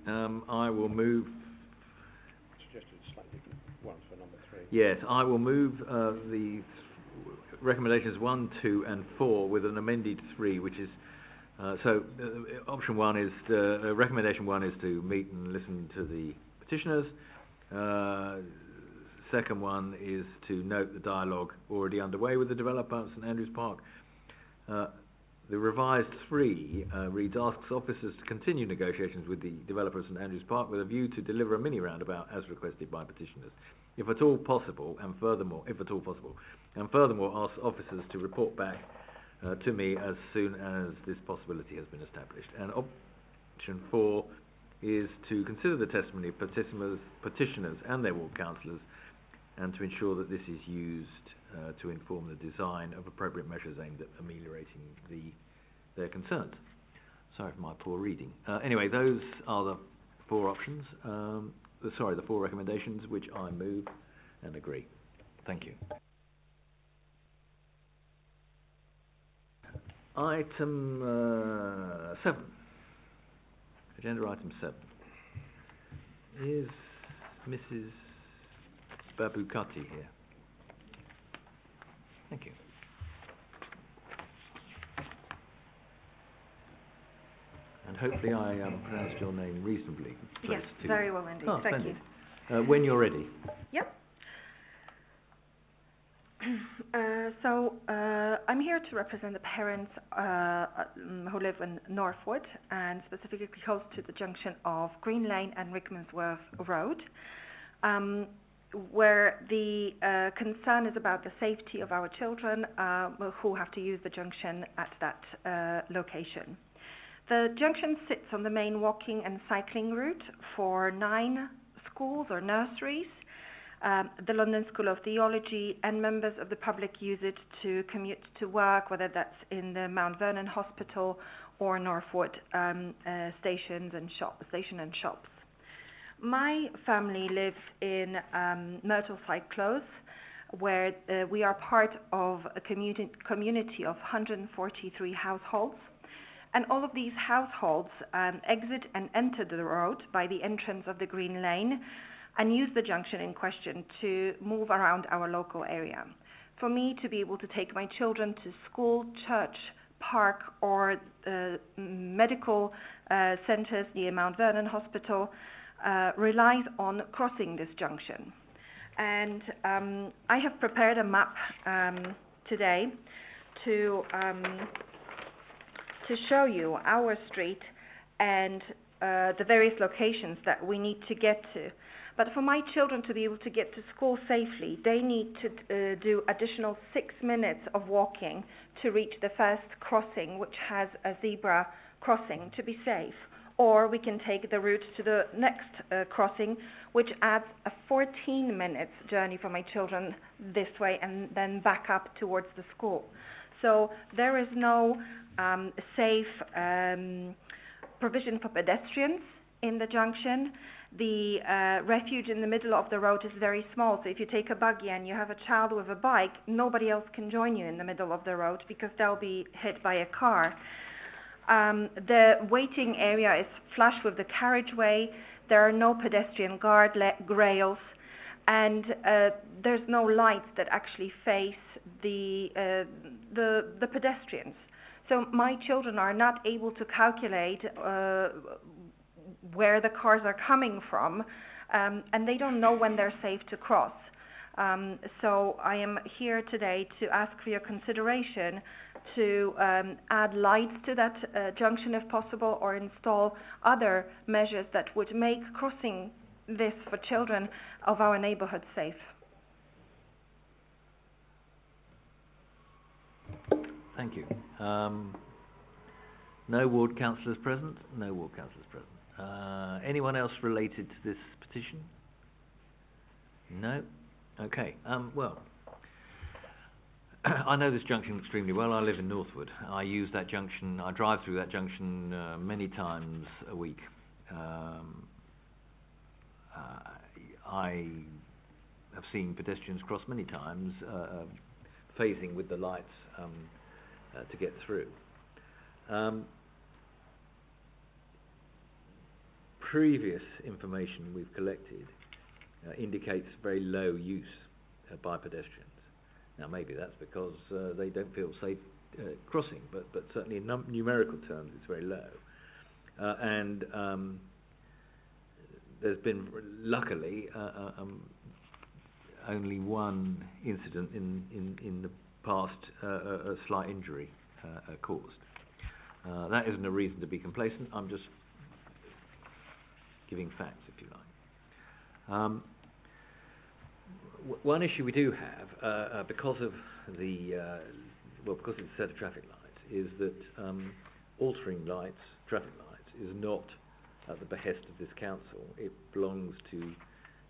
I will move. Suggested slightly different ones for number 3. Yes, I will move the recommendations 1, 2, and 4 with an amended 3, which is option 1 is recommendation 1 is to meet and listen to the petitioners. Second one is to note the dialogue already underway with the developer at St Andrews Park. The revised 3 reads, asks officers to continue negotiations with the developer at St Andrews Park with a view to deliver a mini roundabout as requested by petitioners, if at all possible, and furthermore, asks officers to report back to me as soon as this possibility has been established. And option 4 is to consider the testimony of petitioners and their ward councillors, and to ensure that this is used to inform the design of appropriate measures aimed at ameliorating their concerns. Sorry for my poor reading. Anyway, those are the 4 options. The 4 recommendations, which I move and agree. Thank you. Item 7. Agenda item 7. Is Mrs. Babukati here? Thank you. And hopefully I pronounced your name reasonably close Yes, to very well indeed. Oh, Thank splendid. you. When you're ready. Yep. So I'm here to represent the parents who live in Northwood and specifically close to the junction of Green Lane and Rickmansworth Road, where the concern is about the safety of our children who have to use the junction at that location. The junction sits on the main walking and cycling route for 9 schools or nurseries. The London School of Theology and members of the public use it to commute to work, whether that's in the Mount Vernon Hospital or Northwood station and shops. My family lives in Myrtleside Close, where we are part of a community of 143 households. And all of these households exit and enter the road by the entrance of the Green Lane and use the junction in question to move around our local area. For me to be able to take my children to school, church, park or medical centres near Mount Vernon Hospital relies on crossing this junction. And I have prepared a map today to show you our street and the various locations that we need to get to. But for my children to be able to get to school safely, they need to do additional 6 minutes of walking to reach the first crossing, which has a zebra crossing, to be safe. Or we can take the route to the next crossing, which adds a 14 minutes journey for my children this way and then back up towards the school. So there is no safe provision for pedestrians in the junction. The refuge in the middle of the road is very small, so if you take a buggy and you have a child with a bike, nobody else can join you in the middle of the road because they'll be hit by a car. The waiting area is flush with the carriageway. There are no pedestrian guard rails, and there's no lights that actually face the pedestrians. So my children are not able to calculate where the cars are coming from, and they don't know when they're safe to cross. So I am here today to ask for your consideration to add lights to that junction if possible, or install other measures that would make crossing this for children of our neighbourhood safe. Thank you. No ward councillors present? No ward councillors present. Anyone else related to this petition? No? Okay. Well, I know this junction extremely well. I live in Northwood. I use that junction, I drive through that junction many times a week. I have seen pedestrians cross many times, phasing with the lights to get through. Previous information we've collected indicates very low use by pedestrians. Now maybe that's because they don't feel safe crossing, but certainly in numerical terms it's very low. And there's been, luckily, only one incident in the past, a slight injury caused. That isn't a reason to be complacent. I'm just giving facts, if you like. One issue we do have, because of the because it's a set of traffic lights, is that altering lights, traffic lights, is not at the behest of this council. It belongs to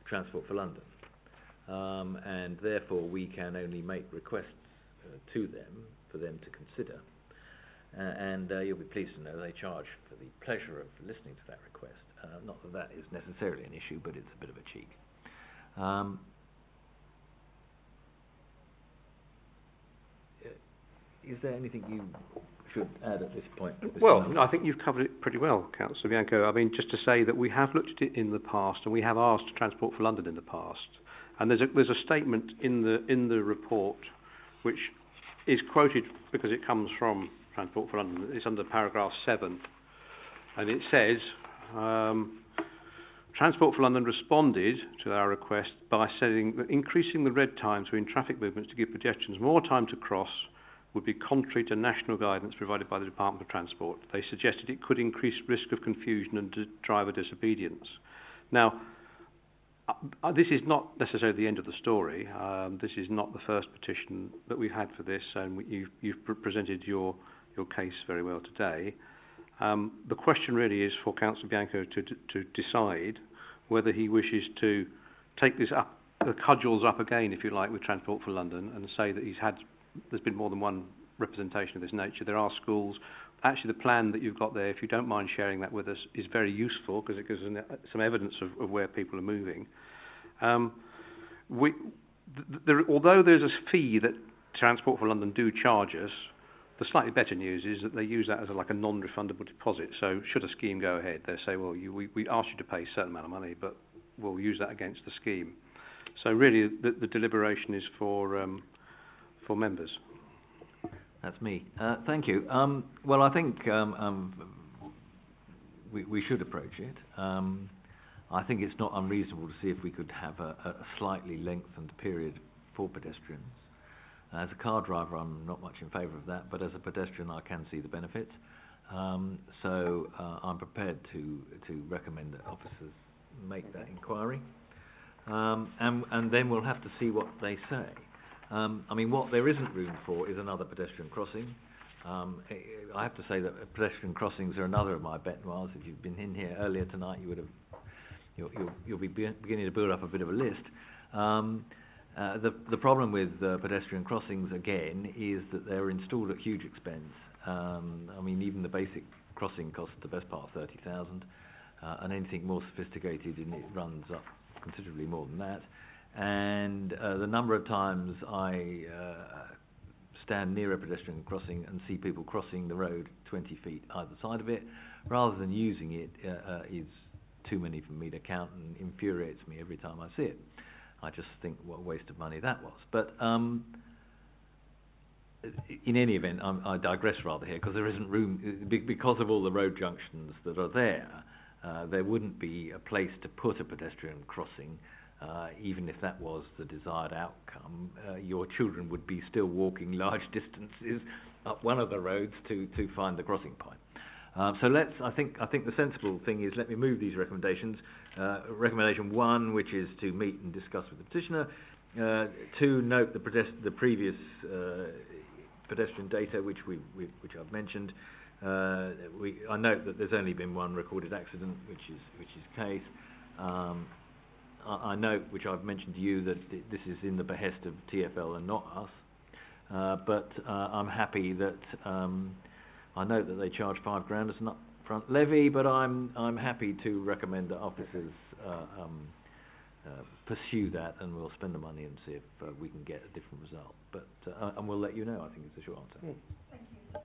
Transport for London, and therefore we can only make requests to them for them to consider. And you'll be pleased to know they charge for the pleasure of listening to that request. Not that that is necessarily an issue, but it's a bit of a cheek. is there anything you should add at this point? Well, no, I think you've covered it pretty well, Councillor Bianco. I mean, just to say that we have looked at it in the past, and we have asked Transport for London in the past. And there's a statement in the report which is quoted because it comes from Transport for London. It's under paragraph 7, and it says, Transport for London responded to our request by saying that increasing the red time between traffic movements to give pedestrians more time to cross would be contrary to national guidance provided by the Department of Transport. They suggested it could increase risk of confusion and driver disobedience. Now, this is not necessarily the end of the story. This is not the first petition that we've had for this, and you've presented your case very well today. The question really is for Councillor Bianco to decide whether he wishes to take this up, the cudgels up again, if you like, with Transport for London, and say that there's been more than one representation of this nature. There are schools. Actually, the plan that you've got there, if you don't mind sharing that with us, is very useful because it gives us some evidence of where people are moving. Although there's a fee that Transport for London do charge us, the slightly better news is that they use that as like a non-refundable deposit. So should a scheme go ahead, they say, well, we asked you to pay a certain amount of money, but we'll use that against the scheme. So really, the deliberation is for members. That's me. Thank you. Well, I think we should approach it. I think it's not unreasonable to see if we could have a slightly lengthened period for pedestrians. As a car driver, I'm not much in favour of that, but as a pedestrian, I can see the benefits. So I'm prepared to recommend that officers make that inquiry. And then we'll have to see what they say. I mean, what there isn't room for is another pedestrian crossing. I have to say that pedestrian crossings are another of my bête noires. If you've been in here earlier tonight, you'll be beginning to build up a bit of a list. The problem with pedestrian crossings, again, is that they're installed at huge expense. I mean, even the basic crossing costs the best part of 30,000, and anything more sophisticated, it runs up considerably more than that. And the number of times I stand near a pedestrian crossing and see people crossing the road 20 feet either side of it, rather than using it, is too many for me to count, and infuriates me every time I see it. I just think what a waste of money that was. But in any event, I digress rather here, because there isn't room, because of all the road junctions that are there wouldn't be a place to put a pedestrian crossing. Even if that was the desired outcome, your children would be still walking large distances up one of the roads to find the crossing point. So I think the sensible thing is, let me move these recommendations. Recommendation 1, which is to meet and discuss with the petitioner. 2, note the previous pedestrian data which I've mentioned. I note that there's only been one recorded accident, which is the case. I note, which I've mentioned to you, that this is in the behest of TfL and not us. But I'm happy that I note that they charge £5,000 as an upfront levy, but I'm happy to recommend that officers pursue that, and we'll spend the money and see if we can get a different result. But and we'll let you know. I think it's a short answer. Thank you.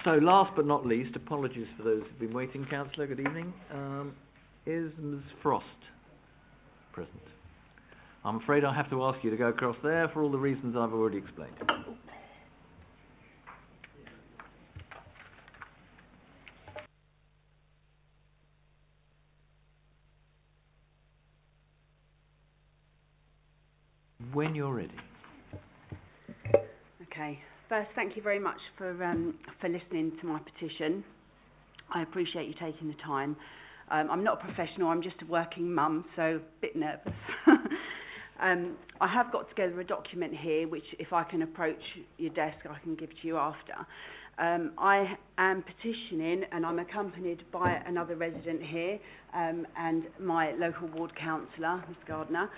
So, last but not least, apologies for those who've been waiting, Councillor, good evening. Is Ms Frost present? I'm afraid I have to ask you to go across there for all the reasons I've already explained. When you're ready. Okay. First, thank you very much for listening to my petition. I appreciate you taking the time. I'm not a professional, I'm just a working mum, so a bit nervous. I have got together a document here, which if I can approach your desk, I can give to you after. I am petitioning, and I'm accompanied by another resident here, and my local ward councillor, Ms Gardner.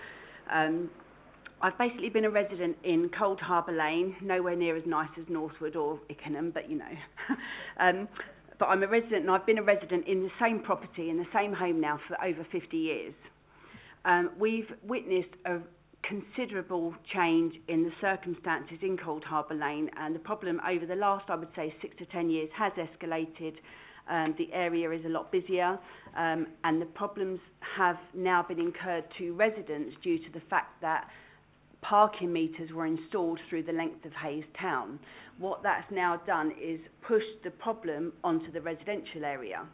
I've basically been a resident in Cold Harbour Lane, nowhere near as nice as Northwood or Ickenham, but you know. but I'm a resident, and I've been a resident in the same property, in the same home now for over 50 years. We've witnessed a considerable change in the circumstances in Cold Harbour Lane, and the problem over the last, I would say, 6 to 10 years has escalated. The area is a lot busier, and the problems have now been incurred to residents due to the fact that parking meters were installed through the length of Hayes Town. What that's now done is pushed the problem onto the residential area.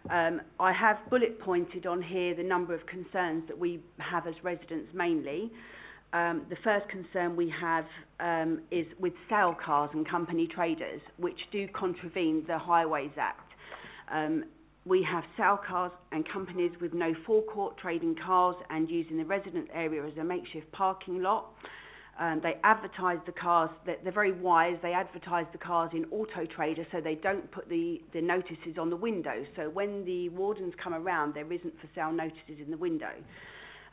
I have bullet pointed on here the number of concerns that we have as residents mainly. The first concern we have is with sale cars and company traders, which do contravene the Highways Act. We have sale cars and companies with no forecourt trading cars and using the resident area as a makeshift parking lot. They advertise the cars, they're very wise, they advertise the cars in Auto Trader so they don't put the notices on the window. So when the wardens come around, there isn't for sale notices in the window.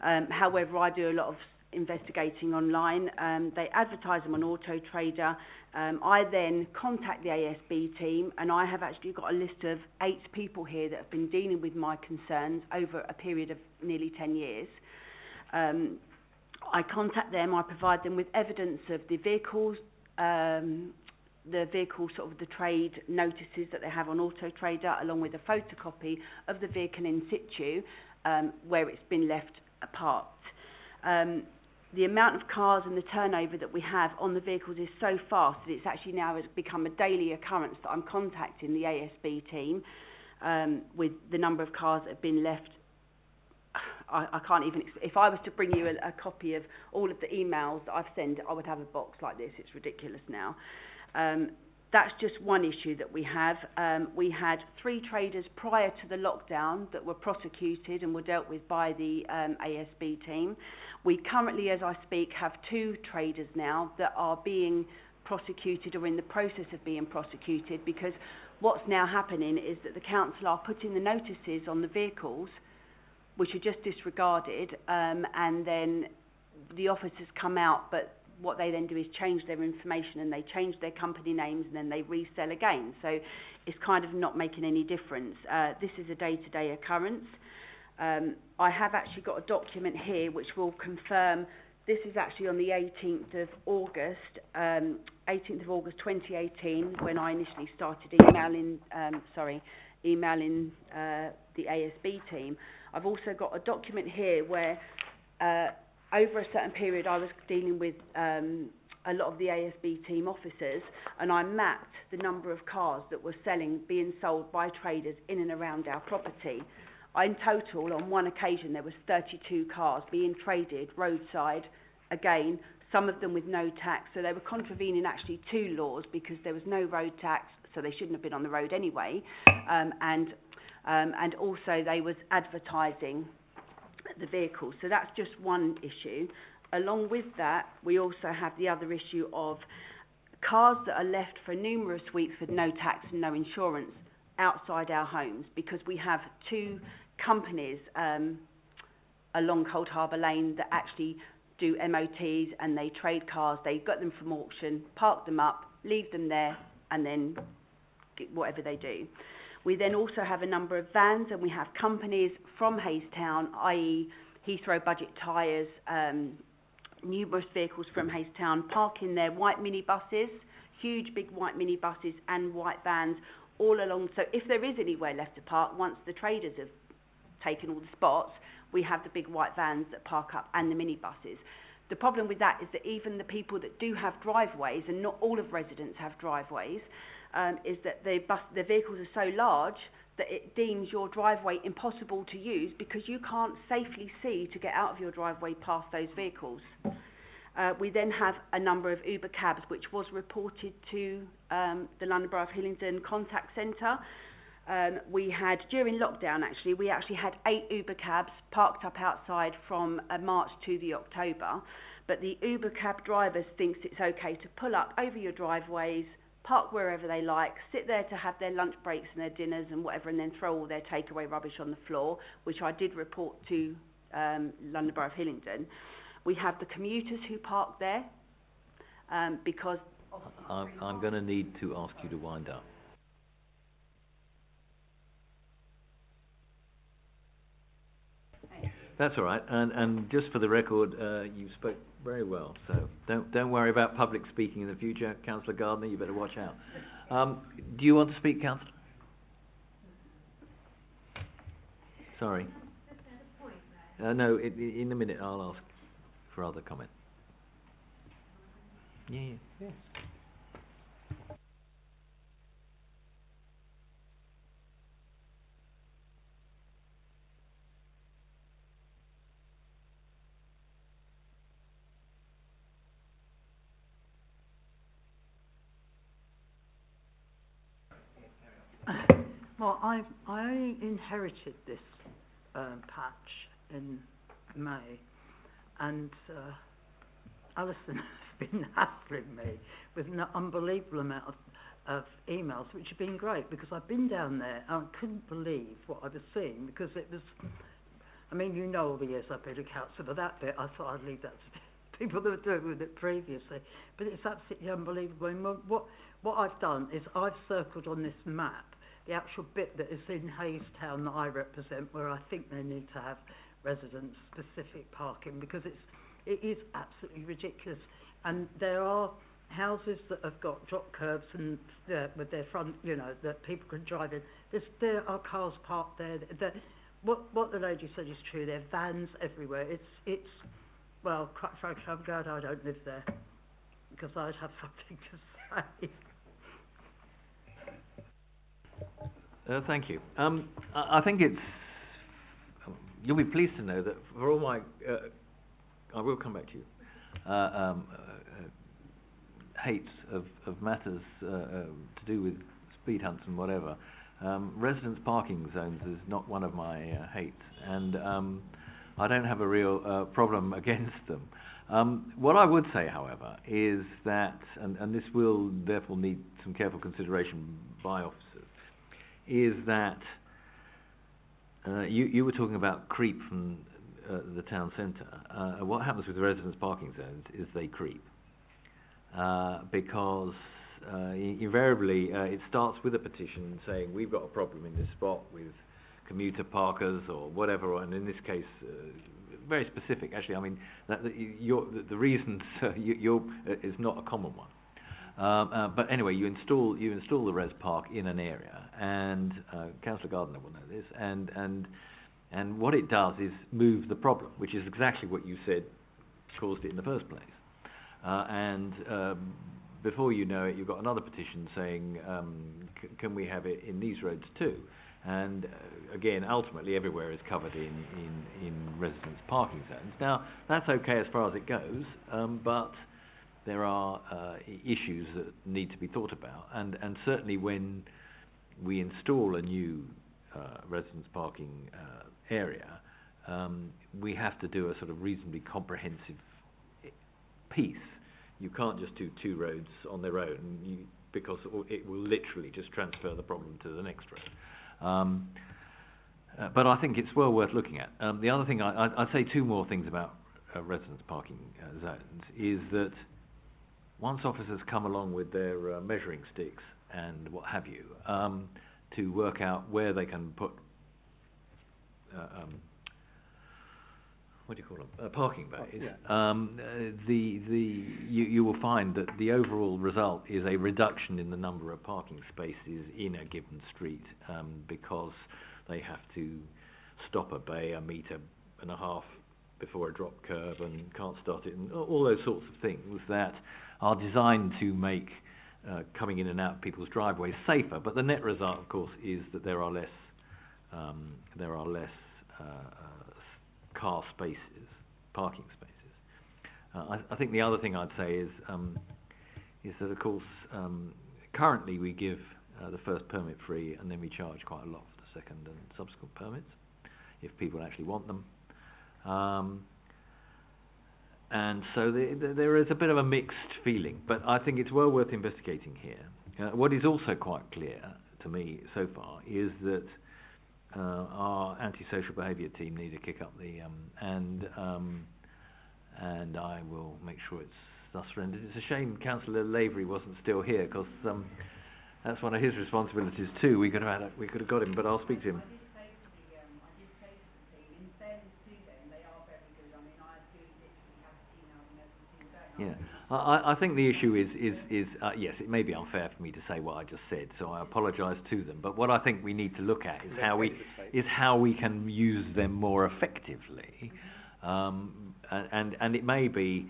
However, I do a lot of investigating online. They advertise them on Auto Trader. I then contact the ASB team, and I have actually got a list of 8 people here that have been dealing with my concerns over a period of nearly 10 years. I contact them, I provide them with evidence of the vehicles, sort of the trade notices that they have on Auto Trader, along with a photocopy of the vehicle in situ where it's been left parked. The amount of cars and the turnover that we have on the vehicles is so fast that it's actually now has become a daily occurrence that I'm contacting the ASB team with the number of cars that have been left. I can't even, if I was to bring you a copy of all of the emails that I've sent, I would have a box like this. It's ridiculous now. That's just one issue that we have. We had 3 traders prior to the lockdown that were prosecuted and were dealt with by the ASB team. We currently, as I speak, have 2 traders now that are being prosecuted or in the process of being prosecuted, because what's now happening is that the council are putting the notices on the vehicles which are just disregarded, and then the officers come out, but what they then do is change their information and they change their company names and then they resell again. So it's kind of not making any difference. This is a day-to-day occurrence. I have actually got a document here which will confirm. This is actually on the 18th of August 2018, when I initially started emailing the ASB team. I've also got a document here where over a certain period I was dealing with a lot of the ASB team officers, and I mapped the number of cars that were being sold by traders in and around our property. In total, on one occasion, there was 32 cars being traded roadside, again, some of them with no tax. So they were contravening actually 2 laws, because there was no road tax, so they shouldn't have been on the road anyway. And also they was advertising the vehicles. So that's just one issue. Along with that, we also have the other issue of cars that are left for numerous weeks with no tax and no insurance outside our homes, because we have 2 companies along Cold Harbour Lane that actually do MOTs, and they trade cars. They got them from auction, park them up, leave them there, and then get whatever they do. We then also have a number of vans, and we have companies from Hayes Town, i.e. Heathrow Budget Tyres, numerous vehicles from Hayes Town parking their white minibuses, huge big white minibuses and white vans all along. So if there is anywhere left to park, once the traders have taken all the spots, we have the big white vans that park up and the minibuses. The problem with that is that even the people that do have driveways, and not all of residents have driveways, is that the vehicles are so large that it deems your driveway impossible to use, because you can't safely see to get out of your driveway past those vehicles. We then have a number of Uber cabs, which was reported to the London Borough of Hillingdon contact centre. We had, during lockdown actually, we actually had 8 Uber cabs parked up outside from March to the October. But the Uber cab drivers thinks it's okay to pull up over your driveways, park wherever they like, sit there to have their lunch breaks and their dinners and whatever, and then throw all their takeaway rubbish on the floor, which I did report to London Borough of Hillingdon. We have the commuters who park there because... I'm going to need to ask you to wind up. That's all right. And just for the record, you spoke very well. So don't worry about public speaking in the future, Councillor Gardner. You better watch out. Do you want to speak, Councillor? Sorry. No, in a minute I'll ask for other comment. Yeah. Well, I only inherited this patch in May, and Alison has been hassling me with an unbelievable amount of emails, which have been great, because I've been down there and I couldn't believe what I was seeing, because it was, I mean, you know all the years I've been a councillor, but that bit I thought I'd leave that to people that were doing with it previously. But it's absolutely unbelievable. I mean, what I've done is I've circled on this map the actual bit that is in Hayes Town that I represent, where I think they need to have resident-specific parking, because it is absolutely ridiculous. And there are houses that have got drop curbs and with their front, you know, that people can drive in. There are cars parked there. What the lady said is true. There are vans everywhere. It's well, quite frankly, I'm glad I don't live there, because I'd have something to say. Thank you. I think you'll be pleased to know that for all my, I will come back to you, hate of matters to do with speed hunts and whatever, residence parking zones is not one of my hates, and I don't have a real problem against them. What I would say, however, is that, and this will therefore need some careful consideration by officers, is that you were talking about creep from the town centre. What happens with residence parking zones is they creep, because invariably it starts with a petition saying we've got a problem in this spot with commuter parkers or whatever, and in this case very specific actually. I mean the reasons is not a common one. But anyway, you install the res park in an area, and Councillor Gardner will know this, and what it does is move the problem, which is exactly what you said caused it in the first place. And before you know it, you've got another petition saying, can we have it in these roads too? And again, ultimately, everywhere is covered in residence parking zones. Now, that's okay as far as it goes, but there are issues that need to be thought about, and certainly when we install a new residence parking area, we have to do a sort of reasonably comprehensive piece. You can't just do two roads on their own, because it will literally just transfer the problem to the next road. But I think it's well worth looking at. The other thing, I'd say two more things about residence parking zones, is that once officers come along with their measuring sticks and what have you, to work out where they can put what do you call them? Parking bays. You will find that the overall result is a reduction in the number of parking spaces in a given street, because they have to stop a bay 1.5 meters before a drop curb and can't start it, and all those sorts of things that are designed to make coming in and out of people's driveways safer. But the net result, of course, is that there are less car spaces, parking spaces. I think the other thing I'd say is that, of course, currently we give the first permit free, and then we charge quite a lot for the second and subsequent permits, if people actually want them. And so there is a bit of a mixed feeling, but I think it's well worth investigating here. What is also quite clear to me so far is that our antisocial behaviour team need to kick up the and I will make sure it's thus rendered. It's a shame Councillor Lavery wasn't still here, because that's one of his responsibilities too. We could have got him, but I'll speak to him. I did say to the team, in fairness to them, they Yeah, I think the issue is yes, it may be unfair for me to say what I just said, so I apologise to them. But what I think we need to look at is how we can use them more effectively, and it may be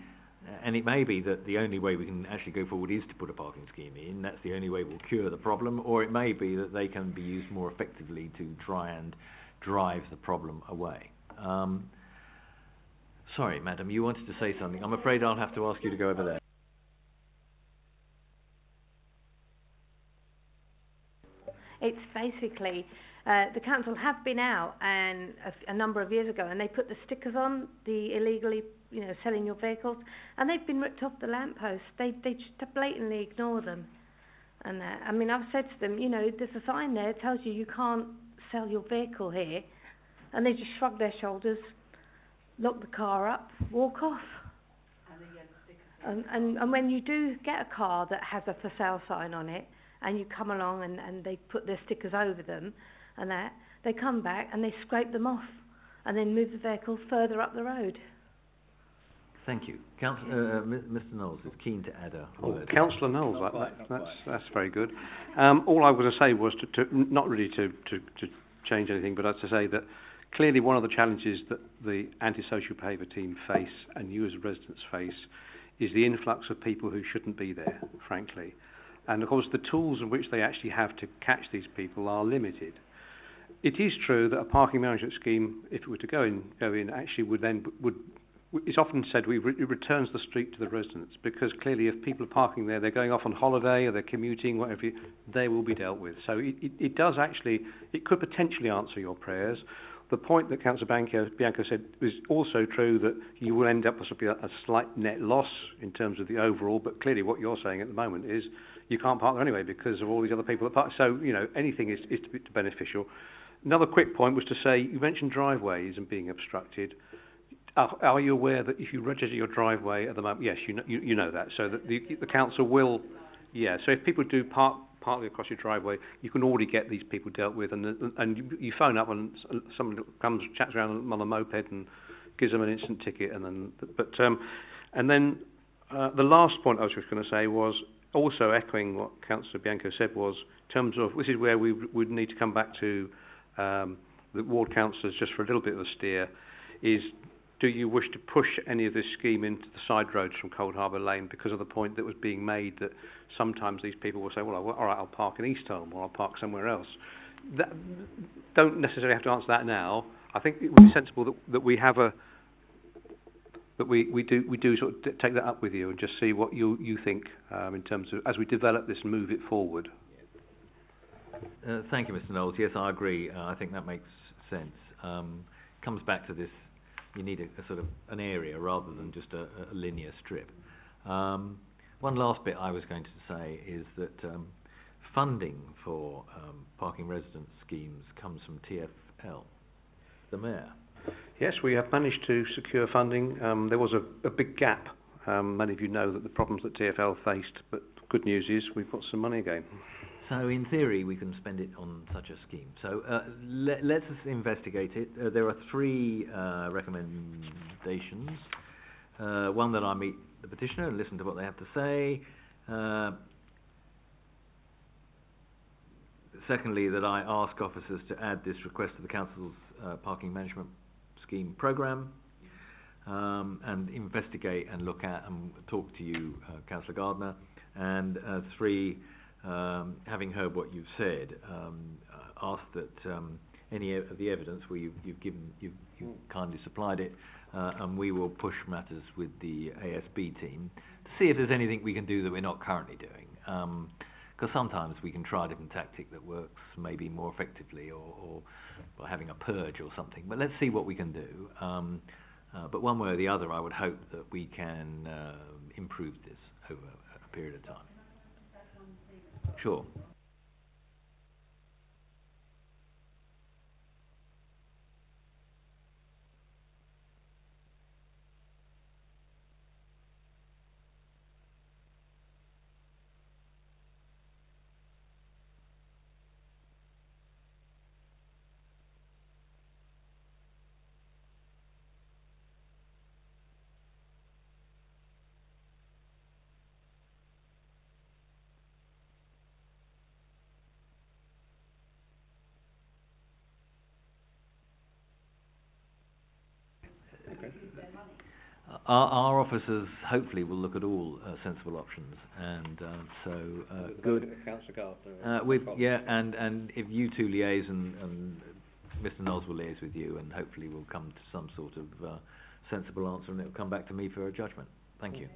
that the only way we can actually go forward is to put a parking scheme in. That's the only way we'll cure the problem, or it may be that they can be used more effectively to try and drive the problem away. Sorry, madam, you wanted to say something. I'm afraid I'll have to ask you to go over there. It's basically, the council have been out and a number of years ago, and they put the stickers on, the illegally, selling your vehicles, and they've been ripped off the lampposts. They just blatantly ignore them. And I've said to them, there's a sign there that tells you can't sell your vehicle here, and they just shrug their shoulders, lock the car up, walk off. And when you do get a car that has a for sale sign on it, and you come along and they put their stickers over them, and that, they come back and they scrape them off, and then move the vehicle further up the road. Thank you. Mr. Knowles is keen to add a word. Councillor Knowles, that's very good. All I was going to say was to not really to change anything, but to say that clearly one of the challenges that the antisocial behaviour team face and you as residents face is the influx of people who shouldn't be there, frankly. And of course the tools in which they actually have to catch these people are limited. It is true that a parking management scheme, if it were to go in, actually it's often said it returns the street to the residents, because clearly if people are parking there, they're going off on holiday or they're commuting, whatever, they will be dealt with. So it does actually, it could potentially answer your prayers. The point that Councillor Bianco said is also true, that you will end up with a slight net loss in terms of the overall, but clearly what you're saying at the moment is you can't park there anyway because of all these other people that park. So, anything is beneficial. Another quick point was to say, you mentioned driveways and being obstructed. Are you aware that if you register your driveway at the moment, yes, you know that, so that the council will, so if people do park partly across your driveway, you can already get these people dealt with, and you phone up and someone comes, chats around on a moped and gives them an instant ticket, and then the last point I was just going to say was, also echoing what Councillor Bianco said, was in terms of, this is where we would need to come back to the ward councillors just for a little bit of a steer, is do you wish to push any of this scheme into the side roads from Cold Harbour Lane, because of the point that was being made that sometimes these people will say, well, all right, I'll park in East Holme or I'll park somewhere else. Don't necessarily have to answer that now. I think it would be sensible that we have we do sort of take that up with you and just see what you think in terms of, as we develop this and move it forward. Thank you, Mr. Knowles. Yes, I agree. I think that makes sense. Comes back to this. You need a sort of an area rather than just a linear strip. One last bit I was going to say is that funding for parking residence schemes comes from TfL, the mayor. Yes, we have managed to secure funding. There was a big gap. Many of you know that the problems that TfL faced, but good news is we've got some money again. So in theory we can spend it on such a scheme. So let's investigate it. There are 3 recommendations. One, that I meet the petitioner and listen to what they have to say. Secondly, that I ask officers to add this request to the council's parking management scheme programme, and investigate and look at and talk to you, Councillor Gardner. And 3, having heard what you've said, ask that any of the evidence you've kindly supplied it, and we will push matters with the ASB team to see if there's anything we can do that we're not currently doing. Because sometimes we can try a different tactic that works maybe more effectively, or by having a purge or something. But let's see what we can do. But one way or the other, I would hope that we can improve this over a period of time. Sure. Our officers hopefully will look at all sensible options, and good. And if you two liaise, and Mr. Knowles will liaise with you, and hopefully we'll come to some sort of sensible answer, and it will come back to me for a judgment. Thank you.